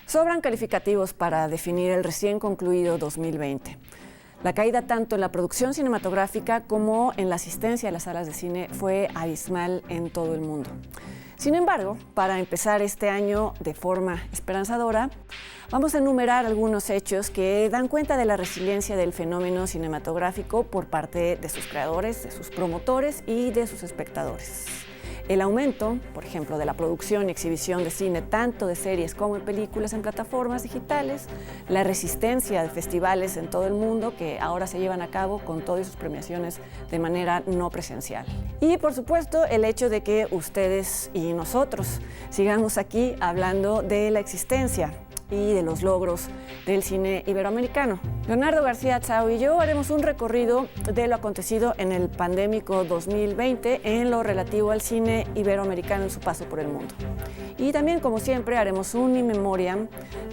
Sobran calificativos para definir el recién concluido 2020. La caída tanto en la producción cinematográfica como en la asistencia a las salas de cine fue abismal en todo el mundo. Sin embargo, para empezar este año de forma esperanzadora, vamos a enumerar algunos hechos que dan cuenta de la resiliencia del fenómeno cinematográfico por parte de sus creadores, de sus promotores y de sus espectadores. El aumento, por ejemplo, de la producción y exhibición de cine, tanto de series como de películas en plataformas digitales, la resistencia de festivales en todo el mundo que ahora se llevan a cabo con todas sus premiaciones de manera no presencial. Y, por supuesto, el hecho de que ustedes y nosotros sigamos aquí hablando de la existencia y de los logros del cine iberoamericano. Leonardo García Tsao y yo haremos un recorrido de lo acontecido en el pandémico 2020 en lo relativo al cine iberoamericano en su paso por el mundo. Y también, como siempre, haremos un in memoriam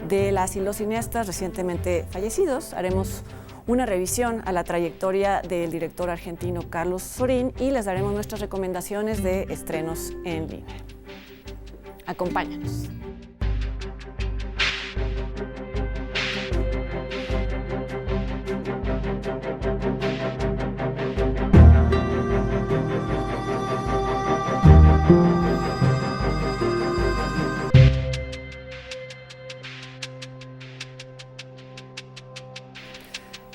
de las y los cineastas recientemente fallecidos. Haremos una revisión a la trayectoria del director argentino Carlos Sorín y les daremos nuestras recomendaciones de estrenos en línea. Acompáñanos.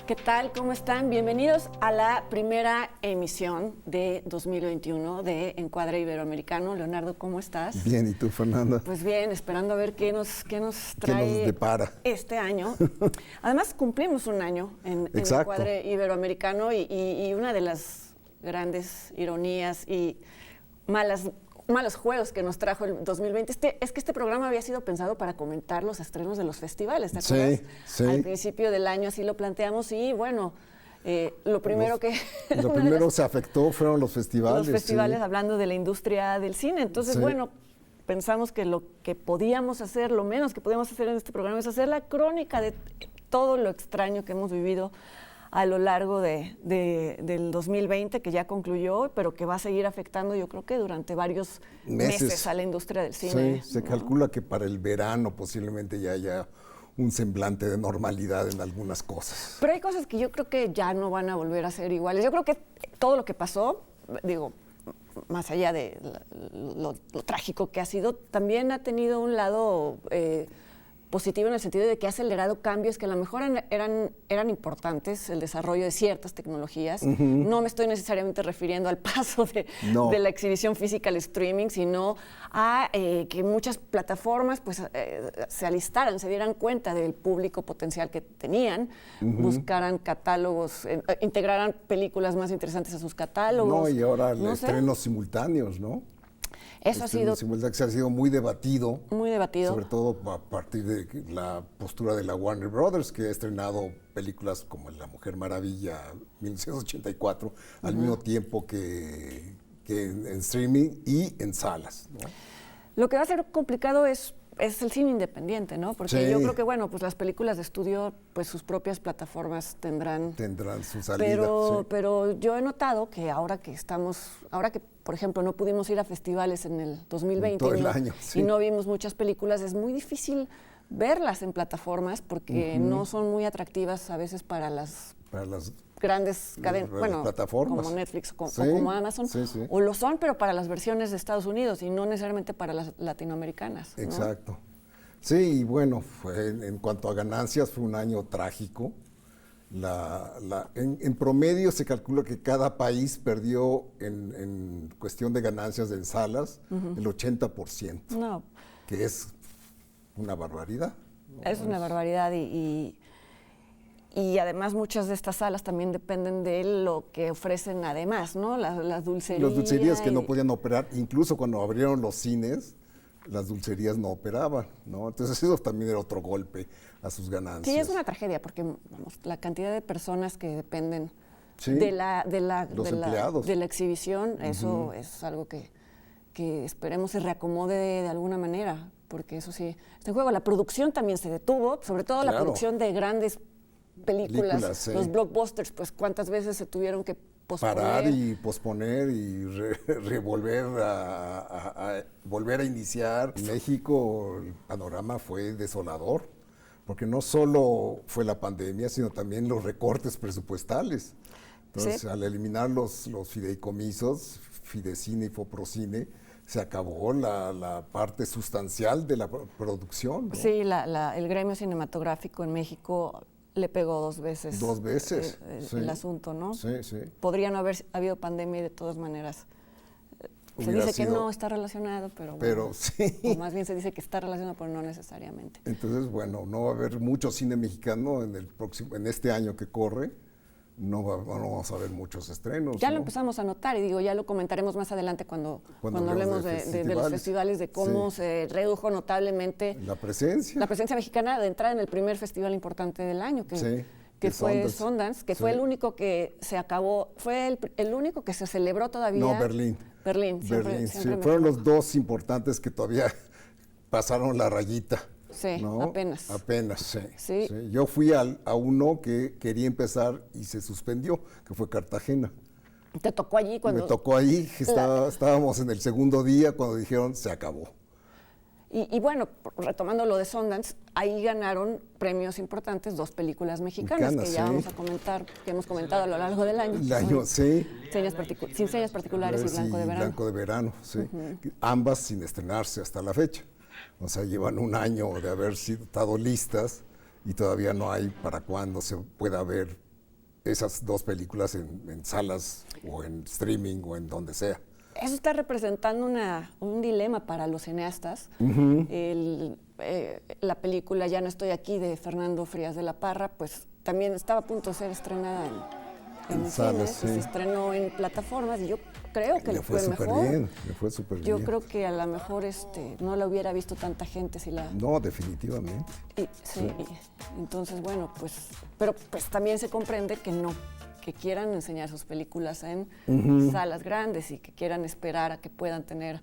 ¿Qué tal? ¿Cómo están? Bienvenidos a la primera emisión de 2021 de Encuadre Iberoamericano. Leonardo, ¿cómo estás? Bien, ¿y tú, Fernanda? Pues bien, esperando a ver qué nos trae ¿Qué nos depara este año. Además, cumplimos un año en Encuadre Iberoamericano y una de las grandes ironías y malos juegos que nos trajo el 2020 es que este programa había sido pensado para comentar los estrenos de los festivales, ¿te acuerdas? Sí. Al principio del año así lo planteamos y bueno, lo primero se afectó fueron los festivales. Los festivales, sí. Hablando de la industria del cine. Entonces, bueno, pensamos que lo que podíamos hacer, lo menos que podíamos hacer en este programa es hacer la crónica de todo lo extraño que hemos vivido a lo largo del 2020, que ya concluyó, pero que va a seguir afectando, yo creo que durante varios meses a la industria del cine. Sí, se calcula que para el verano posiblemente ya haya un semblante de normalidad en algunas cosas. Pero hay cosas que yo creo que ya no van a volver a ser iguales. Yo creo que todo lo que pasó, digo, más allá de lo trágico que ha sido, también ha tenido un lado positivo en el sentido de que ha acelerado cambios que a lo mejor eran importantes, el desarrollo de ciertas tecnologías. No me estoy necesariamente refiriendo al paso de la exhibición física al streaming, sino a que muchas plataformas pues, se alistaran, se dieran cuenta del público potencial que tenían, buscaran catálogos, integraran películas más interesantes a sus catálogos. No, y ahora estrenos simultáneos, ¿no? Eso ha sido muy debatido. Muy debatido. Sobre todo a partir de la postura de la Warner Brothers, que ha estrenado películas como La Mujer Maravilla 1984, al mismo tiempo que en streaming y en salas, ¿no? Lo que va a ser complicado es el cine independiente, ¿no? Porque yo creo que, bueno, pues las películas de estudio, pues sus propias plataformas tendrán su salida. Pero yo he notado que ahora que, por ejemplo, no pudimos ir a festivales en el 2020 todo el año, y no vimos muchas películas, es muy difícil verlas en plataformas porque no son muy atractivas a veces para las grandes cadenas, plataformas, como Netflix o como Amazon, o lo son, pero para las versiones de Estados Unidos y no necesariamente para las latinoamericanas, ¿no? Exacto. Sí, y bueno, en cuanto a ganancias fue un año trágico. En promedio se calcula que cada país perdió en cuestión de ganancias en salas el 80%, que es una barbaridad. Es una barbaridad y además muchas de estas salas también dependen de lo que ofrecen además, ¿no? Las dulcerías. Las dulcerías que no podían operar, incluso cuando abrieron los cines, las dulcerías no operaban, ¿no? Entonces eso también era otro golpe a sus ganancias. Sí, es una tragedia porque vamos, la cantidad de personas que dependen de la exhibición, eso es algo que esperemos se reacomode de alguna manera, porque eso sí está en juego. La producción también se detuvo, sobre todo la producción de grandes películas, sí. los blockbusters, pues cuántas veces se tuvieron que posponer. Parar y posponer y volver a iniciar. En México el panorama fue desolador, porque no solo fue la pandemia, sino también los recortes presupuestales. Entonces, Sí. al eliminar los fideicomisos, Fidecine y Foprocine, se acabó la parte sustancial de la producción, ¿no? Sí, el gremio cinematográfico en México le pegó 2 veces. 2 veces. Sí. El asunto, ¿no? Sí, sí. Podría no haber habido pandemia y de todas maneras. Se Hubiera dice que sido- no está relacionado, pero Pero sí. o más bien se dice que está relacionado, pero no necesariamente. Entonces, bueno, no va a haber mucho cine mexicano en este año que corre. No vamos a ver muchos estrenos. Ya lo ¿no? empezamos a notar y digo, ya lo comentaremos más adelante cuando Cuando hablemos hablemos de los festivales, de cómo Sí. se redujo notablemente La presencia. la presencia mexicana de entrada en el primer festival importante del año, que, Sí, que de fue Sundance. Sundance, que Sí. fue el único que se acabó, fue el único que se celebró todavía. No, Berlín. Berlín, siempre, Berlín, siempre sí. me Fueron equivoco. los dos importantes que todavía pasaron la rayita. Sí, ¿no? apenas. Apenas, sí, Sí. sí. Yo fui a uno que quería empezar y se suspendió, que fue Cartagena. Te tocó allí cuando... Me tocó ahí, que estábamos en el segundo día cuando dijeron se acabó. Y bueno, retomando lo de Sundance, ahí ganaron premios importantes 2 películas mexicanas que ya sí. vamos a comentar, que hemos comentado a lo largo del año. El año, sí. Sin señas particulares y Blanco de Verano. Blanco de Verano, sí. Ambas sin estrenarse hasta la fecha. O sea, llevan un año de haber estado listas y todavía no hay para cuándo se pueda ver esas 2 películas en salas o en streaming o en donde sea. Eso está representando un dilema para los cineastas. La película Ya no estoy aquí de Fernando Frías de la Parra, pues también estaba a punto de ser estrenada en salas, cines, y se estrenó en plataformas y yo creo que le fue súper mejor. bien, le fue súper bien. Yo creo que a lo mejor no la hubiera visto tanta gente si la... No, definitivamente. Sí. Entonces, bueno, pero pues también se comprende que quieran enseñar sus películas en salas grandes y que quieran esperar a que puedan tener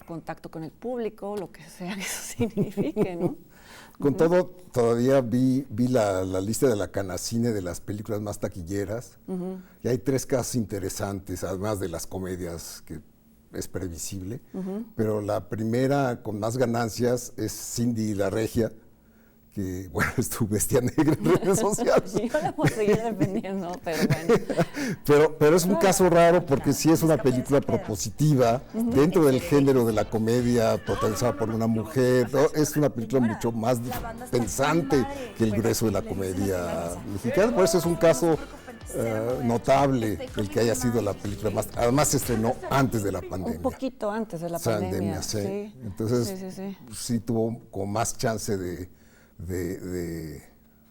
contacto con el público, lo que sea que eso signifique, ¿no? Con todo, todavía vi la lista de la Canacine de las películas más taquilleras y hay 3 casos interesantes, además de las comedias, que es previsible, pero la primera con más ganancias es Cindy la Regia, que, bueno, es tu bestia negra en redes sociales. Yo la voy a seguir defendiendo, pero bueno. Pero es un caso raro porque sí es una película propositiva dentro del género de la comedia protagonizada por una mujer, ¿no? Es una película mucho más pensante que el grueso de la comedia mexicana, por eso es un caso notable el que haya sido la película más. Además se estrenó antes de la pandemia. Un poquito antes de la pandemia. Sí. Entonces sí tuvo como más chance de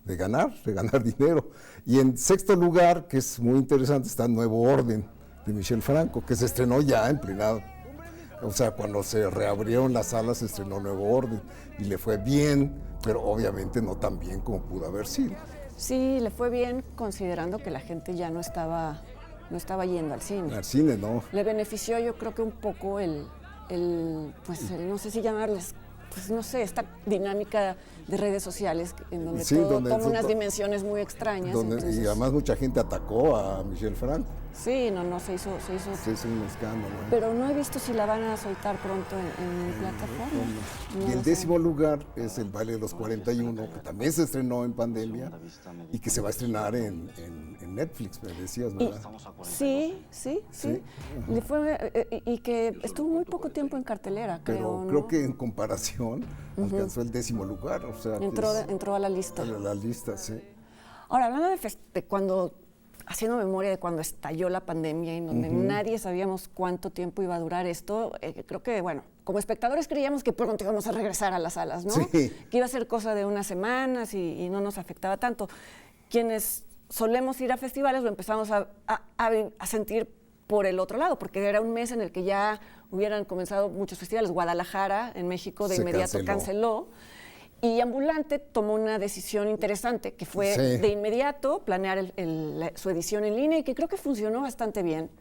ganar dinero. Y en sexto lugar, que es muy interesante, está Nuevo Orden de Michel Franco, que se estrenó ya en plena, o sea, cuando se reabrieron las salas se estrenó Nuevo Orden y le fue bien, pero obviamente no tan bien como pudo haber sido. Sí, le fue bien considerando que la gente ya no estaba yendo al cine. Al cine, ¿no? Le benefició, yo creo que un poco no sé si llamarles, pues no sé, esta dinámica de redes sociales en donde todo toma unas dimensiones muy extrañas. Y además mucha gente atacó a Michel Franco. Sí, se hizo un escándalo. Pero no he visto si la van a soltar pronto en plataforma. Y el 10º lugar es El Baile de los 41, que también se estrenó en pandemia y que se va a estrenar en Netflix, me decías, ¿verdad? Sí. Le fue, y que estuvo muy poco tiempo en cartelera, pero creo que en comparación alcanzó el 10º lugar. O sea, entró a la lista. A la lista, sí. Ahora, hablando de cuando, haciendo memoria de cuando estalló la pandemia, en donde nadie sabíamos cuánto tiempo iba a durar esto, creo que, bueno, como espectadores creíamos que pronto íbamos a regresar a las salas, ¿no? Sí. Que iba a ser cosa de unas semanas y no nos afectaba tanto. Quienes solemos ir a festivales lo empezamos a sentir por el otro lado, porque era un mes en el que ya hubieran comenzado muchos festivales. Guadalajara, en México, de inmediato canceló. Y Ambulante tomó una decisión interesante, que fue de inmediato planear su edición en línea y que creo que funcionó bastante bien.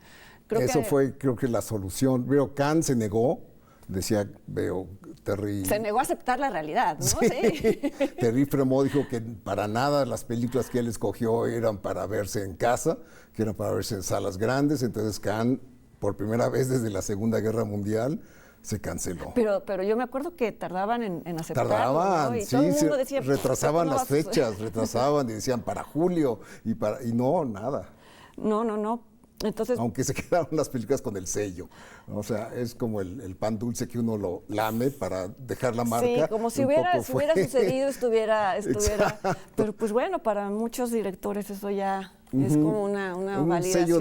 Fue, creo que la solución. Cannes se negó decía, veo, Terry... Se negó a aceptar la realidad, ¿no? Sí. Terry Fremont dijo que para nada las películas que él escogió eran para verse en casa, que eran para verse en salas grandes. Entonces Cannes, por primera vez desde la Segunda Guerra Mundial, se canceló. Pero yo me acuerdo que tardaban en aceptarlo, Tardaban, ¿no? Y sí, todo el mundo decía, retrasaban ¿cómo las vas a- fechas, retrasaban y decían para julio, y no, nada. No. Entonces, Aunque se quedaron las películas con el sello. O sea, es como el pan dulce que uno lo lame para dejar la marca. sí, como si Un hubiera, poco si hubiera fue- sucedido, estuviera. Exacto. Pero pues bueno, para muchos directores eso ya es como una un validación. sello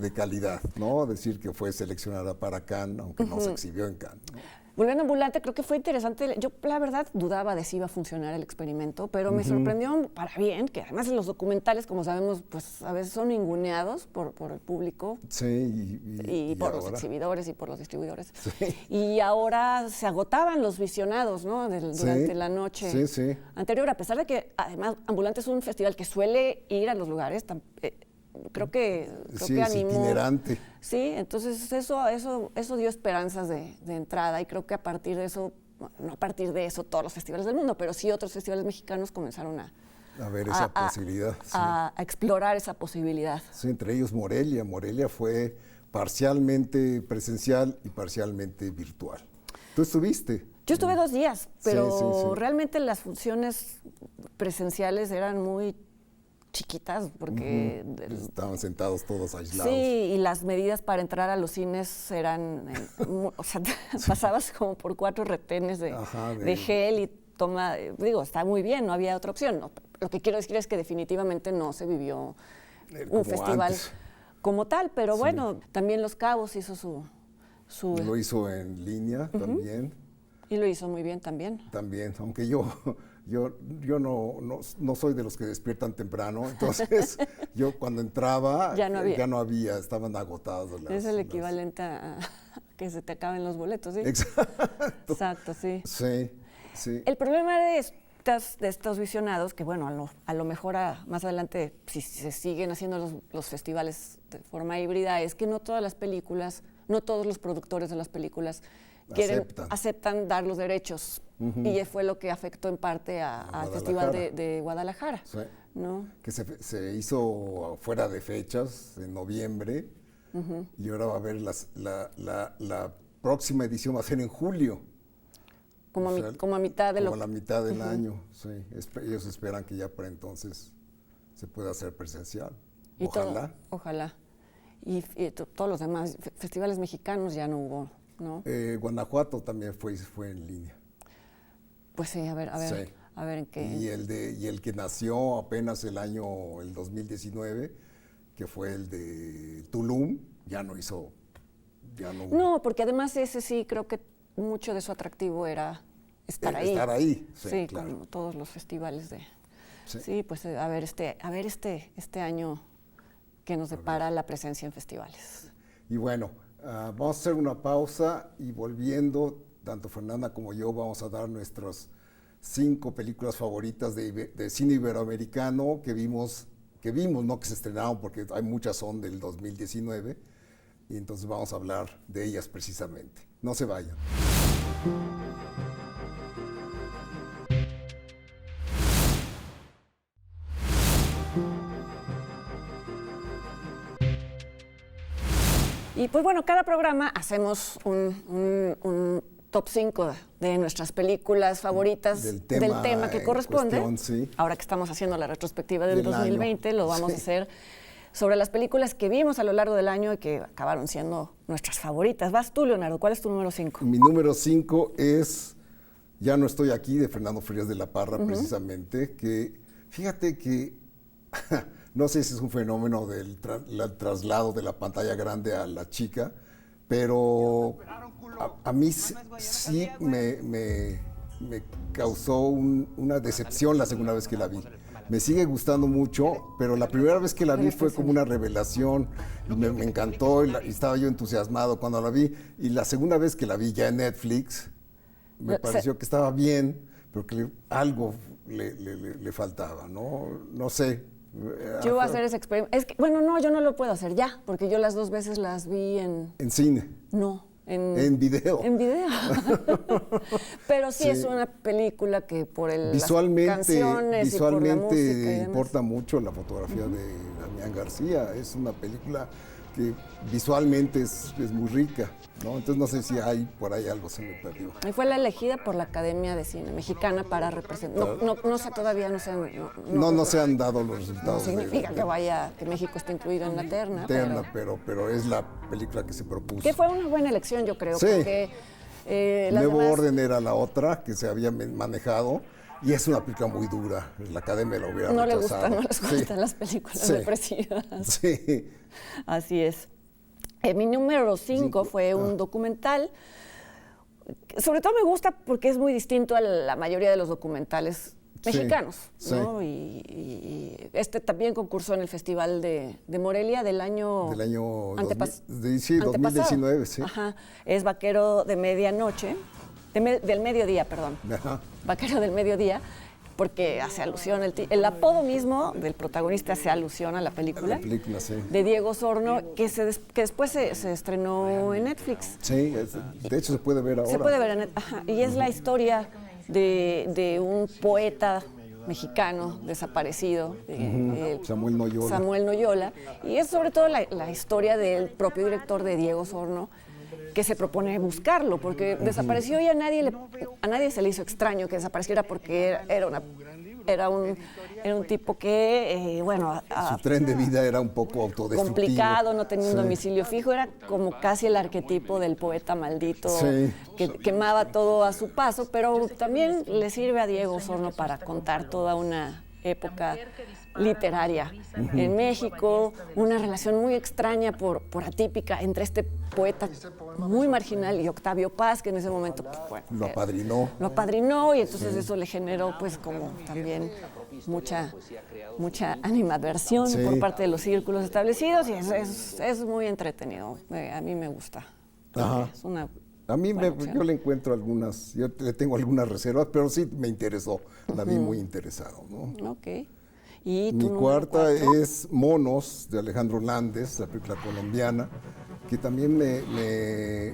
de calidad, ¿no? Decir que fue seleccionada para Cannes, aunque no se exhibió en Cannes, ¿no? Volviendo a Ambulante, creo que fue interesante. Yo, la verdad, dudaba de si iba a funcionar el experimento, pero me sorprendió para bien, que además los documentales, como sabemos, pues a veces son ninguneados por el público Sí, y por los ahora- exhibidores y por los distribuidores. Sí. Y ahora se agotaban los visionados, ¿no? Durante la noche Sí. anterior, a pesar de que además Ambulante es un festival que suele ir a los lugares, creo que Sí, es animó. itinerante. Sí, entonces eso dio esperanzas de entrada y creo que a partir de eso, bueno, no a partir de eso todos los festivales del mundo, pero sí otros festivales mexicanos comenzaron A ver esa posibilidad. Sí. a explorar esa posibilidad. Sí, entre ellos Morelia. Morelia fue parcialmente presencial y parcialmente virtual. ¿Tú estuviste? Yo estuve 2 días, pero sí. realmente las funciones presenciales eran muy chiquitas porque Estaban sentados todos aislados. sí, y las medidas para entrar a los cines eran, o sea, pasabas como por 4 retenes Ajá, de gel y toma, digo, está muy bien, no había otra opción. ¿No? Lo que quiero decir es que definitivamente no se vivió Como un festival antes. como tal, pero bueno, también Los Cabos hizo su Lo hizo en línea también. y lo hizo muy bien también. También, aunque yo no soy de los que despiertan temprano, entonces yo cuando entraba Ya no había. estaban agotados. Es el equivalente a que se te acaben los boletos, ¿sí? Exacto. Exacto, sí. Sí. El problema de estos visionados, que bueno, a lo mejor más adelante, si se siguen haciendo los festivales de forma híbrida, es que no todas las películas, no todos los productores de las películas aceptan dar los derechos. Y fue lo que afectó en parte al Festival de Guadalajara. Sí. ¿No? Que se hizo fuera de fechas, en noviembre, y ahora va a haber la próxima edición va a ser en julio. Como O sea, a mitad de como la mitad del año, sí. Ellos esperan que ya para entonces se pueda hacer presencial. Y Ojalá. Ojalá. Y todos los demás festivales mexicanos ya no hubo, ¿no? Guanajuato también fue en línea. Pues sí, a ver Sí. a ver en qué. Y el que nació apenas el 2019, que fue el de Tulum, ya no hubo. No, porque además ese sí creo que mucho de su atractivo era estar ahí. Estar ahí, sí, claro. como todos los festivales de. Sí. Sí, pues a ver este año que nos depara la presencia en festivales. Y bueno, vamos a hacer una pausa y volviendo, tanto Fernanda como yo vamos a dar nuestras 5 películas favoritas de cine iberoamericano que vimos, no que se estrenaron, porque hay muchas son del 2019, y entonces vamos a hablar de ellas precisamente. No se vayan. Y pues bueno, cada programa hacemos un top 5 de nuestras películas favoritas Del tema que en corresponde. cuestión, sí. Ahora que estamos haciendo la retrospectiva del Del 2020, año. lo vamos Sí. a hacer sobre las películas que vimos a lo largo del año y que acabaron siendo nuestras favoritas. Vas tú, Leonardo, ¿cuál es tu número 5? Mi número 5 es Ya no estoy aquí, de Fernando Frías de la Parra, precisamente, que fíjate que no sé si es un fenómeno del traslado de la pantalla grande a la chica, pero a mí sí me causó una decepción la segunda vez que la vi. Me sigue gustando mucho, pero la primera vez que la vi fue como una revelación y me encantó y estaba yo entusiasmado cuando la vi. Y la segunda vez que la vi ya en Netflix, me pareció que estaba bien, pero que algo le faltaba, ¿no? No sé. Yo voy a hacer ese experimento. Es que, bueno, no, yo no lo puedo hacer ya, porque yo las 2 veces las vi en... ¿En cine? No, En video. En video. Pero sí, Sí. es una película que por las Visualmente canciones y por la música y demás. importa mucho la fotografía de Damián García. Es una película que visualmente es muy rica, ¿no? Entonces no sé si hay por ahí algo se me perdió. Y fue la elegida por la Academia de Cine Mexicana para representar. No sé, todavía no sé. No se han dado los No resultados. significa que México esté incluido en la terna. Pero es la película que se propuso. Que fue una buena elección, yo creo, Sí. porque las Nuevo demás- Orden era la otra que se había manejado y es una película muy dura. La Academia la hubiera no rechazado. no les Sí. gustan las películas Sí. depresivas. Sí. Así es. Mi número 5 fue un documental. Sobre todo me gusta porque es muy distinto a la mayoría de los documentales mexicanos, sí. ¿no? Y este también concursó en el Festival de Morelia del año... Del año antepasado. 2019, sí. Ajá. Es Vaquero de Medianoche, del Mediodía, perdón. Ajá. Vaquero del Mediodía, porque hace alusión, el apodo mismo del protagonista hace alusión a la película. La película, sí. De Diego Osorno, que después se estrenó en Netflix. Sí, de hecho se puede ver ahora. Se puede ver en Netflix. Ajá. Y es la historia de un poeta mexicano desaparecido, Samuel Noyola. Samuel Noyola. Y es sobre todo la historia del propio director de Diego Osorno, que se propone buscarlo, porque desapareció y a nadie se le hizo extraño que desapareciera, porque era un tipo que, Su tren de vida era un poco autodestructivo. complicado, no tenía un Sí. domicilio fijo, era como casi el arquetipo del poeta maldito, Sí. que quemaba todo a su paso, pero también le sirve a Diego Osorno para contar toda una época literaria en México, una relación muy extraña por atípica entre este poeta muy marginal y Octavio Paz, que en ese momento pues, Lo apadrinó. lo apadrinó, y entonces eso le generó pues como también mucha animadversión Sí. por parte de los círculos establecidos, y es muy entretenido. A mí me gusta. Ajá. Es una A mí buena opción. yo le encuentro algunas, yo le tengo algunas reservas, pero sí me interesó, la vi muy interesado, ¿no? Ok. ¿Y tu Mi número cuarta 4? es Monos, de Alejandro Landes, la película colombiana, que también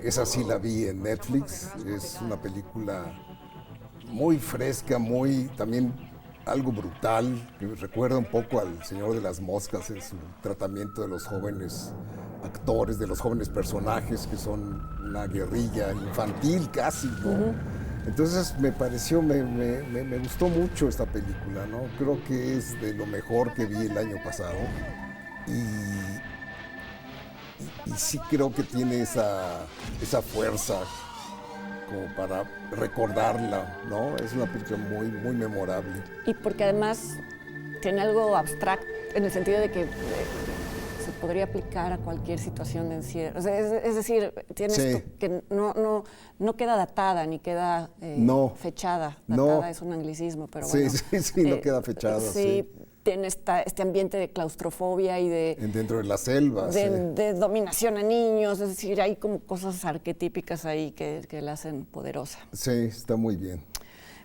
esa sí la vi en Netflix. Es una película muy fresca, también algo brutal, que recuerda un poco al Señor de las Moscas en su tratamiento de los jóvenes actores, de los jóvenes personajes que son una guerrilla infantil casi, ¿no? Entonces me gustó mucho esta película, ¿no? Creo que es de lo mejor que vi el año pasado y sí creo que tiene esa fuerza como para recordarla, ¿no? Es una película muy memorable. Y porque además tiene algo abstracto, en el sentido de que se podría aplicar a cualquier situación de encierro. O sea, es decir, tiene Sí. esto que no queda datada ni queda No. fechada. No. Datada es un anglicismo, pero Sí, bueno. sí, no queda fechada, sí. Tiene este ambiente de claustrofobia y Dentro de la selva, sí. de dominación a niños. Es decir, hay como cosas arquetípicas ahí que la hacen poderosa. Sí, está muy bien.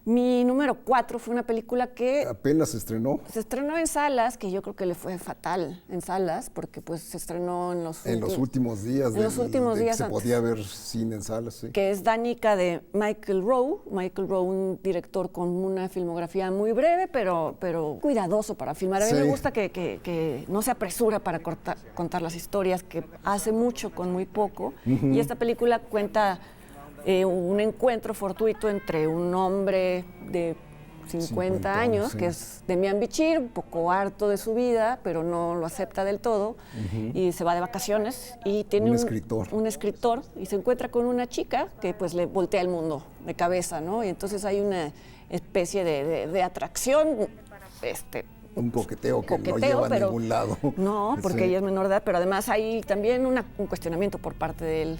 Mi número 4 fue una película que Apenas se estrenó se estrenó en salas, que yo creo que le fue fatal en salas, porque pues se estrenó en los últimos días. en los últimos días se antes. podía ver cine en salas, sí. Que es Danica, de Michael Rowe. Michael Rowe, un director con una filmografía muy breve, pero cuidadoso para filmar. A mí Sí. me gusta que no se apresura para contar las historias, que hace mucho con muy poco. Y esta película cuenta un encuentro fortuito entre un hombre de 50 años, sí. que es Demián Bichir, un poco harto de su vida, pero no lo acepta del todo, y se va de vacaciones y tiene Un escritor. un escritor, y se encuentra con una chica que pues le voltea el mundo de cabeza, ¿no? Y entonces hay una especie de atracción, Un coqueteo que no lleva a pero ningún lado. no, porque Sí. ella es menor de edad, pero además hay también un cuestionamiento por parte de él.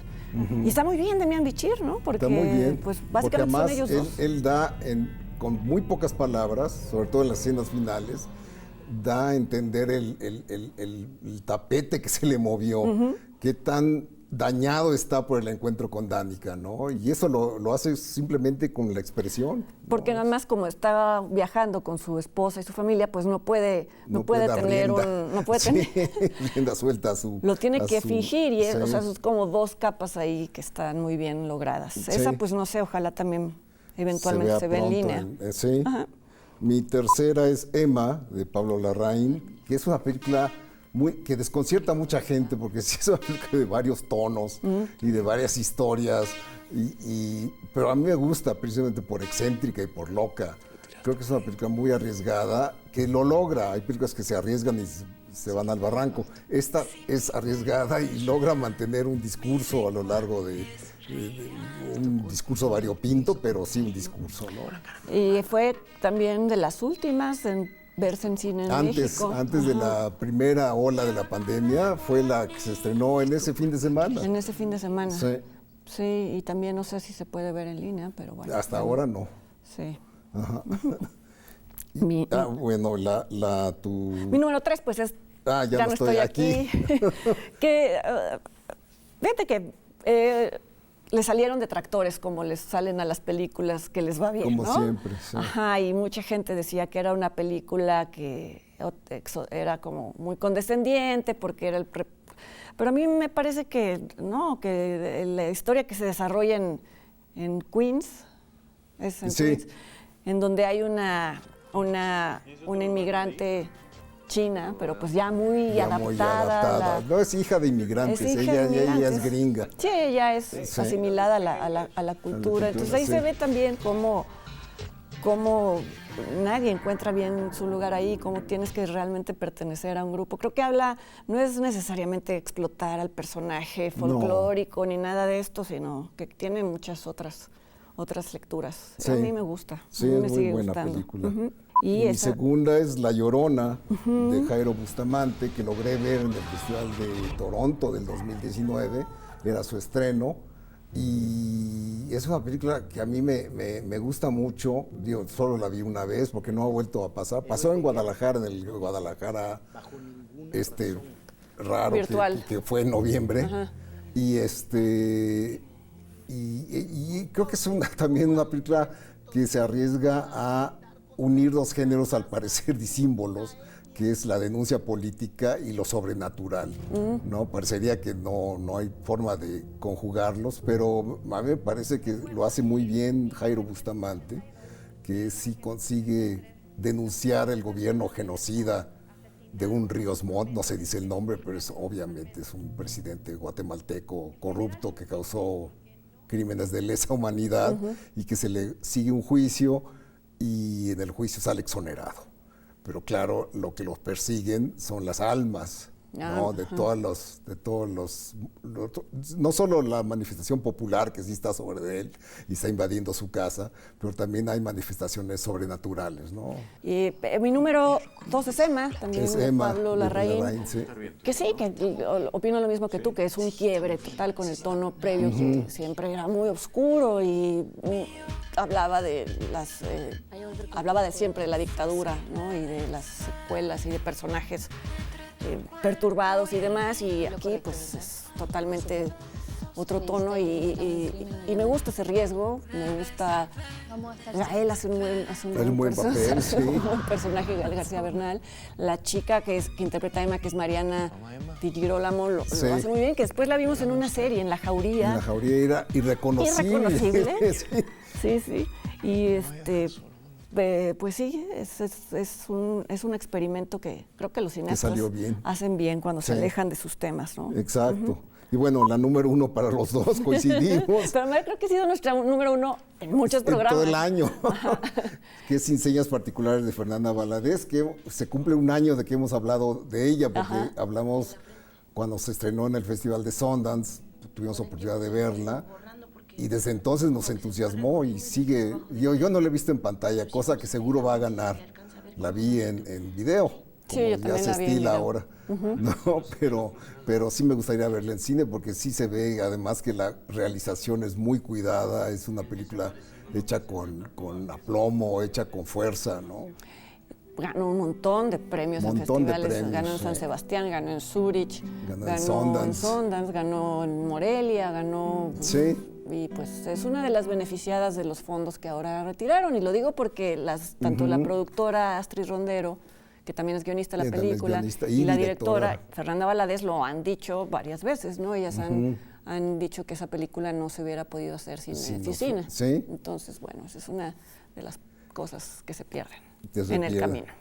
Y está muy bien Demián Bichir, ¿no? Porque, Está muy bien. pues porque básicamente además son ellos dos. él da, con muy pocas palabras, sobre todo en las escenas finales, da a entender el tapete que se le movió, qué tan dañado está por el encuentro con Danica, ¿no? Y eso lo hace simplemente con la expresión. Porque ¿no? nada más como está viajando con su esposa y su familia, pues no puede dar tener rienda. no puede tener rienda suelta a su... lo tiene que fingir y sí. o sea, es como dos capas ahí que están muy bien logradas. Sí. Esa pues no sé, ojalá también eventualmente se vea en línea. Sí. Ajá. Mi tercera es Emma, de Pablo Larraín, que es una película que desconcierta a mucha gente, porque sí es una película de varios tonos y de varias historias, pero a mí me gusta precisamente por excéntrica y por loca. Creo que es una película muy arriesgada, que lo logra. Hay películas que se arriesgan y se van al barranco. Esta es arriesgada y logra mantener un discurso a lo largo de un discurso variopinto, pero sí un discurso, ¿no? Y fue también de las últimas en verse en cine en México. Antes de la primera ola de la pandemia, fue la que se estrenó en ese fin de semana. En ese fin de semana. Sí. Sí, y también no sé si se puede ver en línea, pero bueno. Hasta ahora no. Sí. Ajá. Bueno, tu... Mi número 3, pues es... ya no estoy aquí. que, fíjate que le salieron detractores, como les salen a las películas que les va bien, como ¿no? Siempre, sí. Ajá, y mucha gente decía que era una película que era como muy condescendiente, porque era pero a mí me parece que no, que la historia que se desarrolla en Queens, es en Queens, en donde hay una inmigrante china, pero pues ya muy adaptada. No es hija de inmigrantes, ella es gringa. Sí, ella es asimilada a la cultura. Entonces ahí se ve también cómo nadie encuentra bien su lugar ahí, cómo tienes que realmente pertenecer a un grupo. Creo que no es necesariamente explotar al personaje folclórico ni nada de esto, sino que tiene muchas otras lecturas. Sí. A mí me gusta. Sí, me es muy sigue buena gustando. película. Y mi segunda es La Llorona, de Jairo Bustamante, que logré ver en el Festival de Toronto del 2019, era su estreno, y es una película que a mí me gusta mucho. Digo, solo la vi una vez porque no ha vuelto a pasar. Pasó en Guadalajara, en el Guadalajara raro que fue en noviembre. Ajá. Y creo que es también una película que se arriesga a unir dos géneros al parecer disímbolos, que es la denuncia política y lo sobrenatural, ¿no? Parecería que no hay forma de conjugarlos, pero a mí me parece que lo hace muy bien Jairo Bustamante, que sí consigue denunciar el gobierno genocida de un Ríos Montt, no se dice el nombre, pero obviamente es un presidente guatemalteco corrupto que causó crímenes de lesa humanidad y que se le sigue un juicio y en el juicio sale exonerado. Pero claro, lo que los persiguen son las almas, ¿no? De todos los, no solo la manifestación popular que sí está sobre él y está invadiendo su casa, pero también hay manifestaciones sobrenaturales, ¿no? Y mi número 2 es Emma, también es de Emma, Pablo Larraín. Sí. Que sí, que opino lo mismo que tú, que es un quiebre total con el tono previo que siempre era muy oscuro y hablaba de siempre de la dictadura, ¿no? Y de las secuelas y de personajes perturbados y demás, y aquí pues es totalmente otro tono y me gusta ese riesgo, me gusta, él hace un buen papel, sí. un buen personaje, Gael García Bernal, la chica que interpreta a Emma, que es Mariana Di Girolamo, lo hace muy bien, que después la vimos en una serie, en La Jauría. En La Jauría era irreconocible. Sí, y pues sí, es un experimento que creo que los cineastas hacen bien cuando se alejan de sus temas, ¿no? Exacto. Y bueno, la número 1 para los dos, coincidimos. Pero creo que ha sido nuestra número 1 en muchos programas. En todo el año. Que es Sin Señas Particulares, de Fernanda Valadez, que se cumple un año de que hemos hablado de ella, porque hablamos cuando se estrenó en el Festival de Sundance, tuvimos oportunidad de verla. Y desde entonces nos entusiasmó y sigue. Yo no la he visto en pantalla, cosa que seguro va a ganar. La vi en video, como sí, ya se estila ahora. No, pero sí me gustaría verla en cine porque sí se ve, además que la realización es muy cuidada, es una película hecha con aplomo, hecha con fuerza, ¿no? ganó un montón de premios en festivales, ganó en San Sebastián, ganó en Zúrich, ganó en Sundance, ganó en Morelia, ganó... Sí. Y pues es una de las beneficiadas de los fondos que ahora retiraron, y lo digo porque tanto la productora Astrid Rondero, que también es guionista de la película, y la directora Fernanda Valadez lo han dicho varias veces, ¿no? Ellas han dicho que esa película no se hubiera podido hacer sin Oficina. Sí. Entonces, bueno, esa es una de las cosas que se pierden el camino.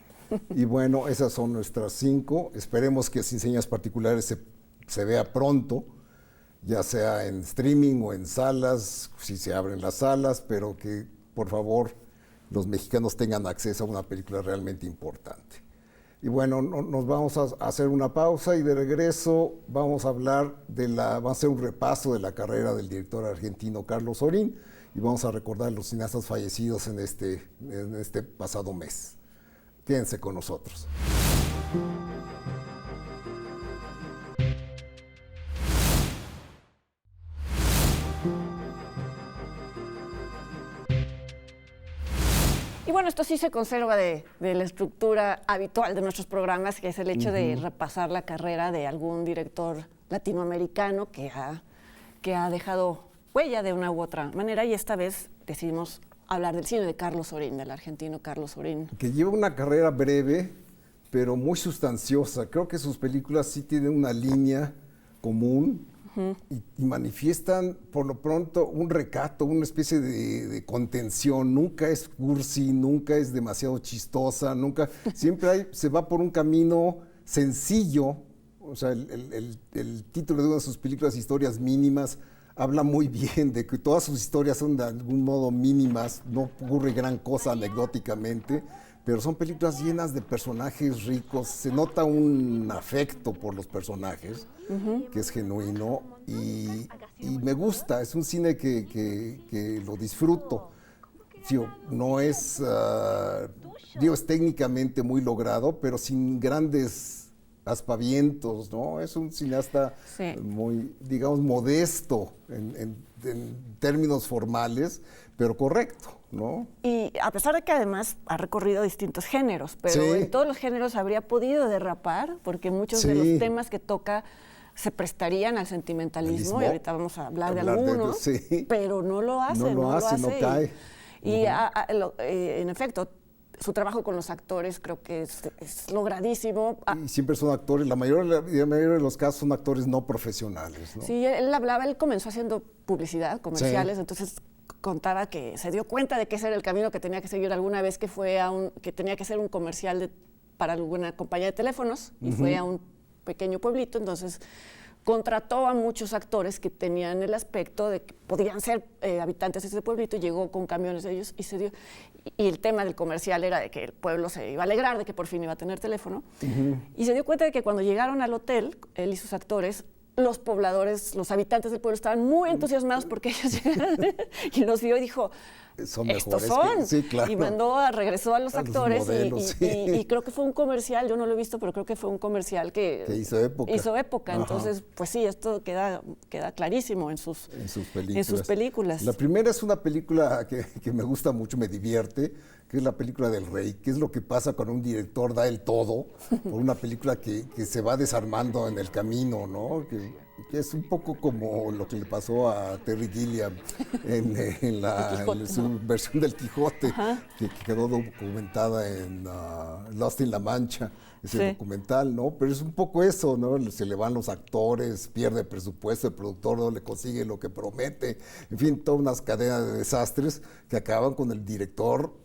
Y bueno, esas son nuestras 5. Esperemos que Sin Señas Particulares se vea pronto, ya sea en streaming o en salas, si se abren las salas, pero que, por favor, los mexicanos tengan acceso a una película realmente importante. Y bueno, nos vamos a hacer una pausa, y de regreso vamos a hablar vamos a hacer un repaso de la carrera del director argentino Carlos Orín, y vamos a recordar los cineastas fallecidos en este pasado mes. Quédense con nosotros. Y bueno, esto sí se conserva de la estructura habitual de nuestros programas, que es el hecho de repasar la carrera de algún director latinoamericano que ha dejado huella de una u otra manera, y esta vez decidimos hablar del cine de Carlos Orín, del argentino Carlos Orín. Que lleva una carrera breve, pero muy sustanciosa. Creo que sus películas sí tienen una línea común y manifiestan por lo pronto un recato, una especie de contención. Nunca es cursi, nunca es demasiado chistosa, siempre se va por un camino sencillo. O sea, el título de una de sus películas, Historias Mínimas, habla muy bien de que todas sus historias son de algún modo mínimas, no ocurre gran cosa anecdóticamente, pero son películas llenas de personajes ricos, se nota un afecto por los personajes, que es genuino, y me gusta, es un cine que lo disfruto. No es, es técnicamente muy logrado, pero sin grandes aspavientos, ¿no? Es un cineasta muy, digamos, modesto en términos formales, pero correcto, ¿no? Y a pesar de que además ha recorrido distintos géneros, pero en todos los géneros habría podido derrapar, porque muchos de los temas que toca se prestarían al sentimentalismo, y ahorita vamos a hablar de algunos, pero no lo hace. No cae. Y en efecto, su trabajo con los actores creo que es logradísimo. Y siempre son actores, la mayoría de los casos son actores no profesionales, ¿no? Sí, él comenzó haciendo publicidad, comerciales, entonces contaba que se dio cuenta de que ese era el camino que tenía que seguir alguna vez que que tenía que hacer un comercial para alguna compañía de teléfonos, y fue a un pequeño pueblito, entonces contrató a muchos actores que tenían el aspecto de que podían ser habitantes de ese pueblito, y llegó con camiones de ellos y el tema del comercial era de que el pueblo se iba a alegrar de que por fin iba a tener teléfono, y se dio cuenta de que cuando llegaron al hotel, él y sus actores, los pobladores, los habitantes del pueblo estaban muy entusiasmados porque ellos llegaron, y los vio y dijo, estos son, claro. Y regresó a los actores, modelos, y creo que fue un comercial, yo no lo he visto, pero creo que fue un comercial que hizo época. Entonces, pues sí, esto queda clarísimo en sus películas. La primera es una película que me gusta mucho, me divierte, que es la película del Rey, que es lo que pasa cuando un director da el todo por una película que se va desarmando en el camino, ¿no? Que es un poco como lo que le pasó a Terry Gilliam en su versión del Quijote, que quedó documentada en Lost in La Mancha, ese documental, ¿no? Pero es un poco eso, ¿no? Se le van los actores, pierde presupuesto, el productor no le consigue lo que promete, en fin, toda una cadena de desastres que acaban con el director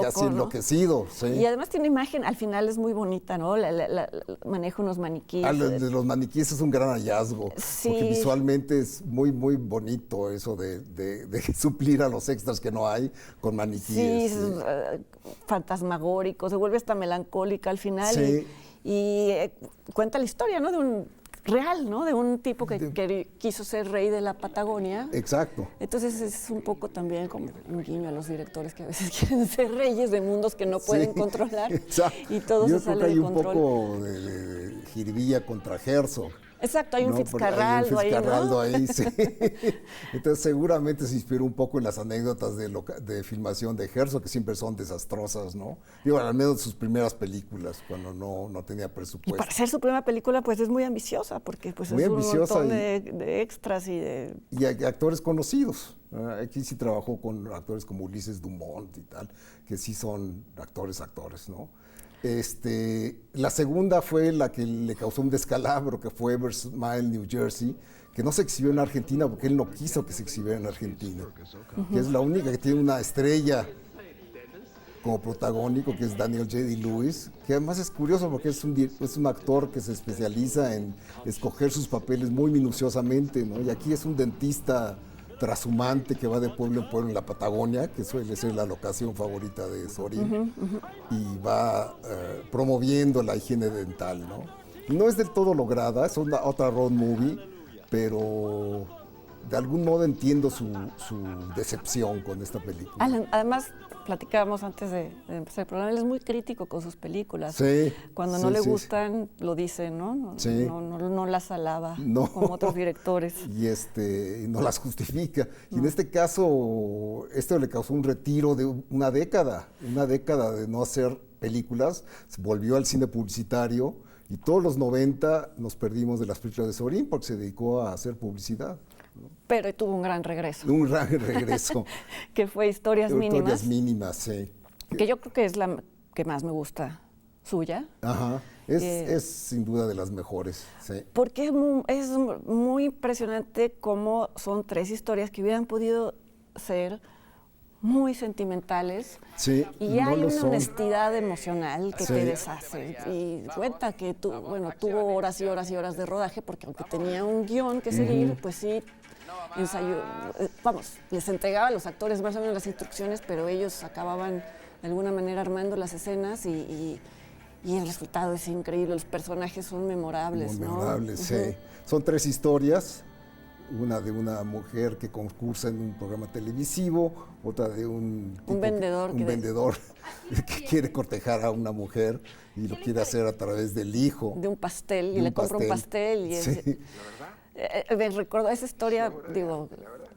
casi enloquecido. Y además tiene imagen, al final es muy bonita, ¿no? Maneja unos maniquíes. De los maniquíes es un gran hallazgo, porque visualmente es muy, muy bonito eso de suplir a los extras que no hay con maniquíes. Sí, fantasmagórico, se vuelve hasta melancólica al final, y cuenta la historia, ¿no? De un tipo que quiso ser rey de la Patagonia. Exacto. Entonces es un poco también como un guiño a los directores que a veces quieren ser reyes de mundos que no pueden controlar. Exacto. Y todo se sale de control. Yo creo que hay un poco de jiribilla contra Herzog. Exacto, hay un ¿no? Fitzcarraldo ahí, Fitzcarraldo ¿no? ahí, sí. Entonces seguramente se inspiró un poco en las anécdotas de filmación de Herzog, que siempre son desastrosas, ¿no? Digo, al menos sus primeras películas, cuando no tenía Y presupuesto. para ser su primera película, pues es muy ambiciosa, porque pues Muy es un ambiciosa montón de extras y de... Y actores conocidos. Aquí sí trabajó con actores como Ulises Dumont y tal, que sí son actores, ¿no? La segunda fue la que le causó un descalabro, que fue Ever Smile, New Jersey, que no se exhibió en Argentina porque él no quiso que se exhibiera en Argentina, que es la única que tiene una estrella como protagónico, que es Daniel J.D. Lewis, que además es curioso porque es un actor que se especializa en escoger sus papeles muy minuciosamente, ¿no? Y aquí es un dentista trashumante que va de pueblo en pueblo en la Patagonia, que suele ser la locación favorita de Zorín, y va promoviendo la higiene dental, ¿no? No es del todo lograda, es otra road movie, pero de algún modo entiendo su decepción con esta película. Además, platicábamos antes de empezar el programa, él es muy crítico con sus películas. Sí. Cuando sí, no le sí, gustan, lo dice, ¿no? Sí. No las alaba No. como otros directores. Y no las justifica. Y en este caso, esto le causó un retiro de una década de no hacer películas. Se volvió al cine publicitario y todos los 90 nos perdimos de las películas de Zorín porque se dedicó a hacer publicidad. Pero tuvo un gran regreso. Un gran regreso. Que fue Historias Mínimas. Historias Mínimas, sí. Que yo creo que es la que más me gusta suya. Ajá. Es sin duda de las mejores, sí. Porque es muy impresionante cómo son tres historias que hubieran podido ser muy sentimentales. Sí, y hay una honestidad emocional que Sí. te deshace. Y cuenta que tuvo horas y horas y horas de rodaje, porque aunque tenía un guión que seguir, pues sí, ensayó. Les entregaba a los actores más o menos las instrucciones, pero ellos acababan de alguna manera armando las escenas y el resultado es increíble. Los personajes son memorables, ¿no? Memorables, sí. Son tres historias. Una de una mujer que concursa en un programa televisivo, otra de un vendedor que quiere cortejar a una mujer y lo quiere hacer a través del hijo. De un pastel, y le compra un pastel. Y sí. me recuerdo esa historia,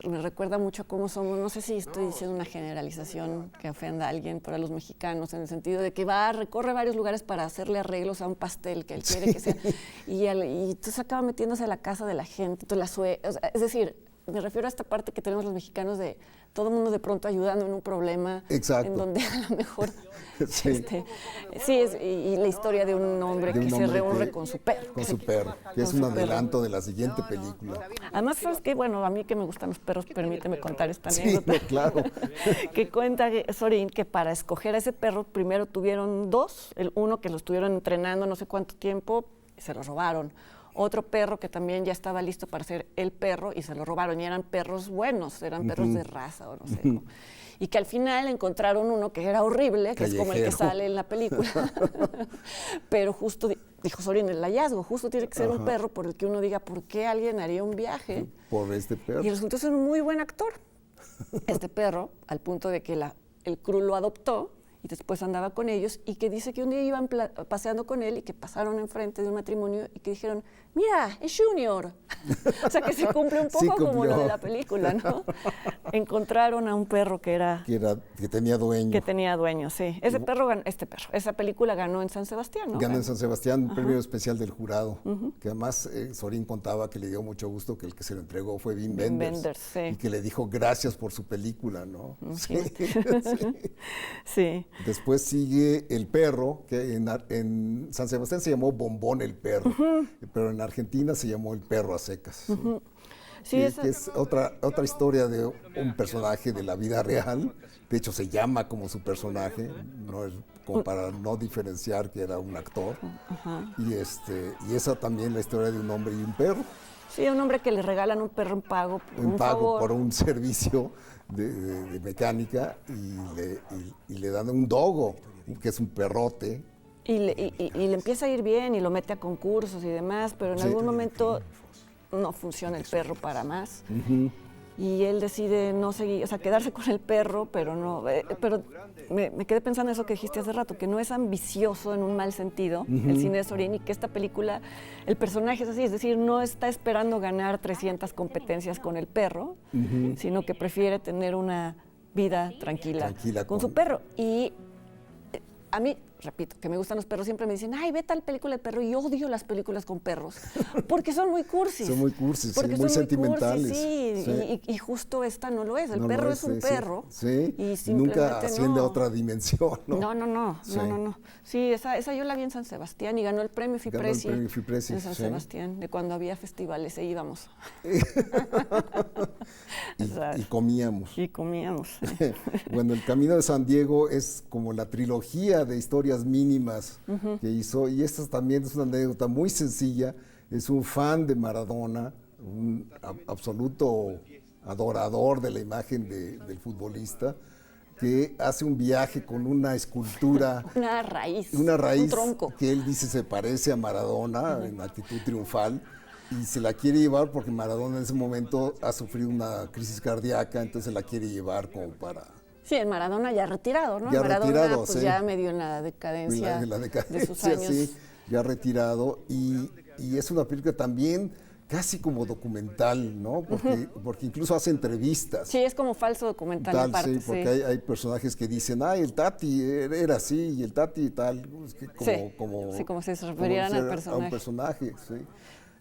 me recuerda mucho a cómo somos, no sé si estoy diciendo una generalización que ofenda a alguien, pero a los mexicanos, en el sentido de que recorre varios lugares para hacerle arreglos a un pastel que él quiere que sea, y entonces acaba metiéndose a la casa de la gente, es decir, me refiero a esta parte que tenemos los mexicanos de todo el mundo de pronto ayudando en un problema. Exacto. En donde a lo mejor sí. Y la historia de un hombre que se reúne con su perro. Con su perro, que es un adelanto de la siguiente película. Además, ¿sabes qué? Bueno, a mí que me gustan los perros, permíteme contar esta anécdota. Sí, claro. Que cuenta Zorín que para escoger a ese perro, primero tuvieron dos, uno que lo estuvieron entrenando no sé cuánto tiempo, y se lo robaron. Otro perro que también ya estaba listo para ser el perro y se lo robaron, y eran perros buenos, eran perros de raza o no sé. Y que al final encontraron uno que era horrible, que es como el que sale en la película. Pero justo dijo Zorín, el hallazgo, justo tiene que ser un perro por el que uno diga, ¿por qué alguien haría un viaje? Por este perro. Y resultó ser un muy buen actor, este perro, al punto de que el crew lo adoptó y después andaba con ellos, y que dice que un día iban paseando con él y que pasaron enfrente de un matrimonio y que dijeron, mira, es Junior. O sea, que se cumple un poco como lo de la película, ¿no? Encontraron a un perro que tenía dueño. Que tenía dueño, sí. Esa película ganó en San Sebastián, ¿no? Ganó en San Sebastián, un premio especial del jurado, que además Zorín contaba que le dio mucho gusto que el que se lo entregó fue Wim Wenders, sí. Y que le dijo gracias por su película, ¿no? Sí. Sí. Después sigue El perro, que en San Sebastián se llamó Bombón el perro, pero en Argentina se llamó El perro a secas. Sí, que es otra historia de un personaje de la vida real. De hecho, se llama como su personaje, no es como para no diferenciar que era un actor. Y esa también la historia de un hombre y un perro. Sí, un hombre que le regalan un perro en pago por un favor. Por un servicio de mecánica, y le dan un dogo, que es un perrote. Y le empieza a ir bien y lo mete a concursos y demás, pero en algún momento no funciona el perro para más. y él decide no seguir, o sea, quedarse con el perro, pero no, pero me quedé pensando en eso que dijiste hace rato, que no es ambicioso en un mal sentido el cine de Zorín, y que esta película, el personaje es así, es decir, no está esperando ganar 300 competencias con el perro, sino que prefiere tener una vida tranquila con su perro. Y a mí, repito, que me gustan los perros, siempre me dicen, ay, ve tal película de perro, y odio las películas con perros, porque son muy cursis. Son muy cursis, sí, muy sentimentales. Sí. Y justo esta no lo es, el perro es un perro. Sí, y nunca asciende a otra dimensión, ¿no? No. Sí, esa yo la vi en San Sebastián y ganó el premio Fipresi. En San Sebastián, de cuando había festivales, e íbamos. y comíamos. Bueno, El Camino de San Diego es como la trilogía de historias mínimas que hizo, y esta también es una anécdota muy sencilla. Es un fan de Maradona, un absoluto adorador de la imagen del futbolista, que hace un viaje con una escultura, una raíz, un tronco, que él dice se parece a Maradona en actitud triunfal, y se la quiere llevar porque Maradona en ese momento ha sufrido una crisis cardíaca, entonces se la quiere llevar como para... Sí, el Maradona ya retirado, ¿no? Ya Maradona, retirado, pues ya medio en la decadencia, de sus años. Sí, ya retirado, y es una película también casi como documental, ¿no? Porque incluso hace entrevistas. Sí, es como falso documental aparte. Sí, porque hay personajes que dicen, el Tati era así, y el Tati tal, es que como si se refirieran al personaje. A un personaje, sí.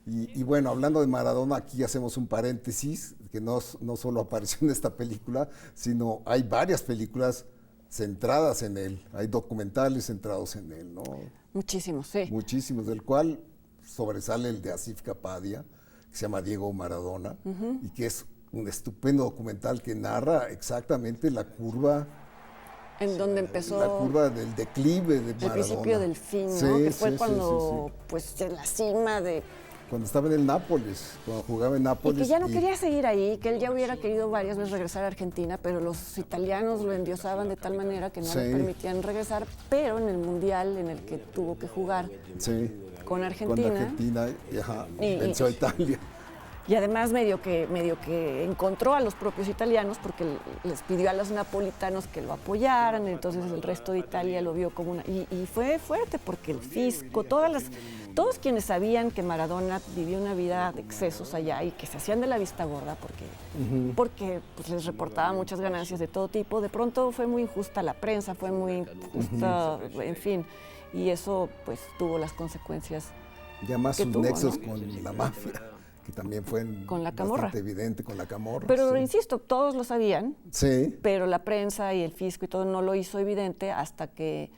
Y bueno, hablando de Maradona, aquí hacemos un paréntesis, que no solo apareció en esta película, sino hay varias películas centradas en él, hay documentales centrados en él, ¿no? Muchísimos, sí. Muchísimos, del cual sobresale el de Asif Kapadia, que se llama Diego Maradona, y que es un estupendo documental que narra exactamente la curva... En donde empezó... La curva del declive de Maradona. El principio del fin, ¿no? Que fue cuando, pues, en la cima de... Cuando estaba en el Nápoles, cuando jugaba en Nápoles. Y que ya no quería seguir ahí, que él ya hubiera querido varias veces regresar a Argentina, pero los italianos lo endiosaban de tal manera que no le permitían regresar, pero en el Mundial en el que tuvo que jugar con Argentina, venció a Italia. Y además medio que encontró a los propios italianos porque les pidió a los napolitanos que lo apoyaran, entonces el resto de Italia lo vio como una... Y fue fuerte porque el fisco, todos quienes sabían que Maradona vivía una vida de excesos allá y que se hacían de la vista gorda porque pues, les reportaba muchas ganancias de todo tipo, de pronto fue muy injusta la prensa, fue muy injusta, en fin, y eso pues tuvo las consecuencias. Ya más sus nexos, ¿no?, con la mafia, que también fue bastante evidente con la Camorra. Pero insisto, todos lo sabían, pero la prensa y el fisco y todo no lo hizo evidente hasta que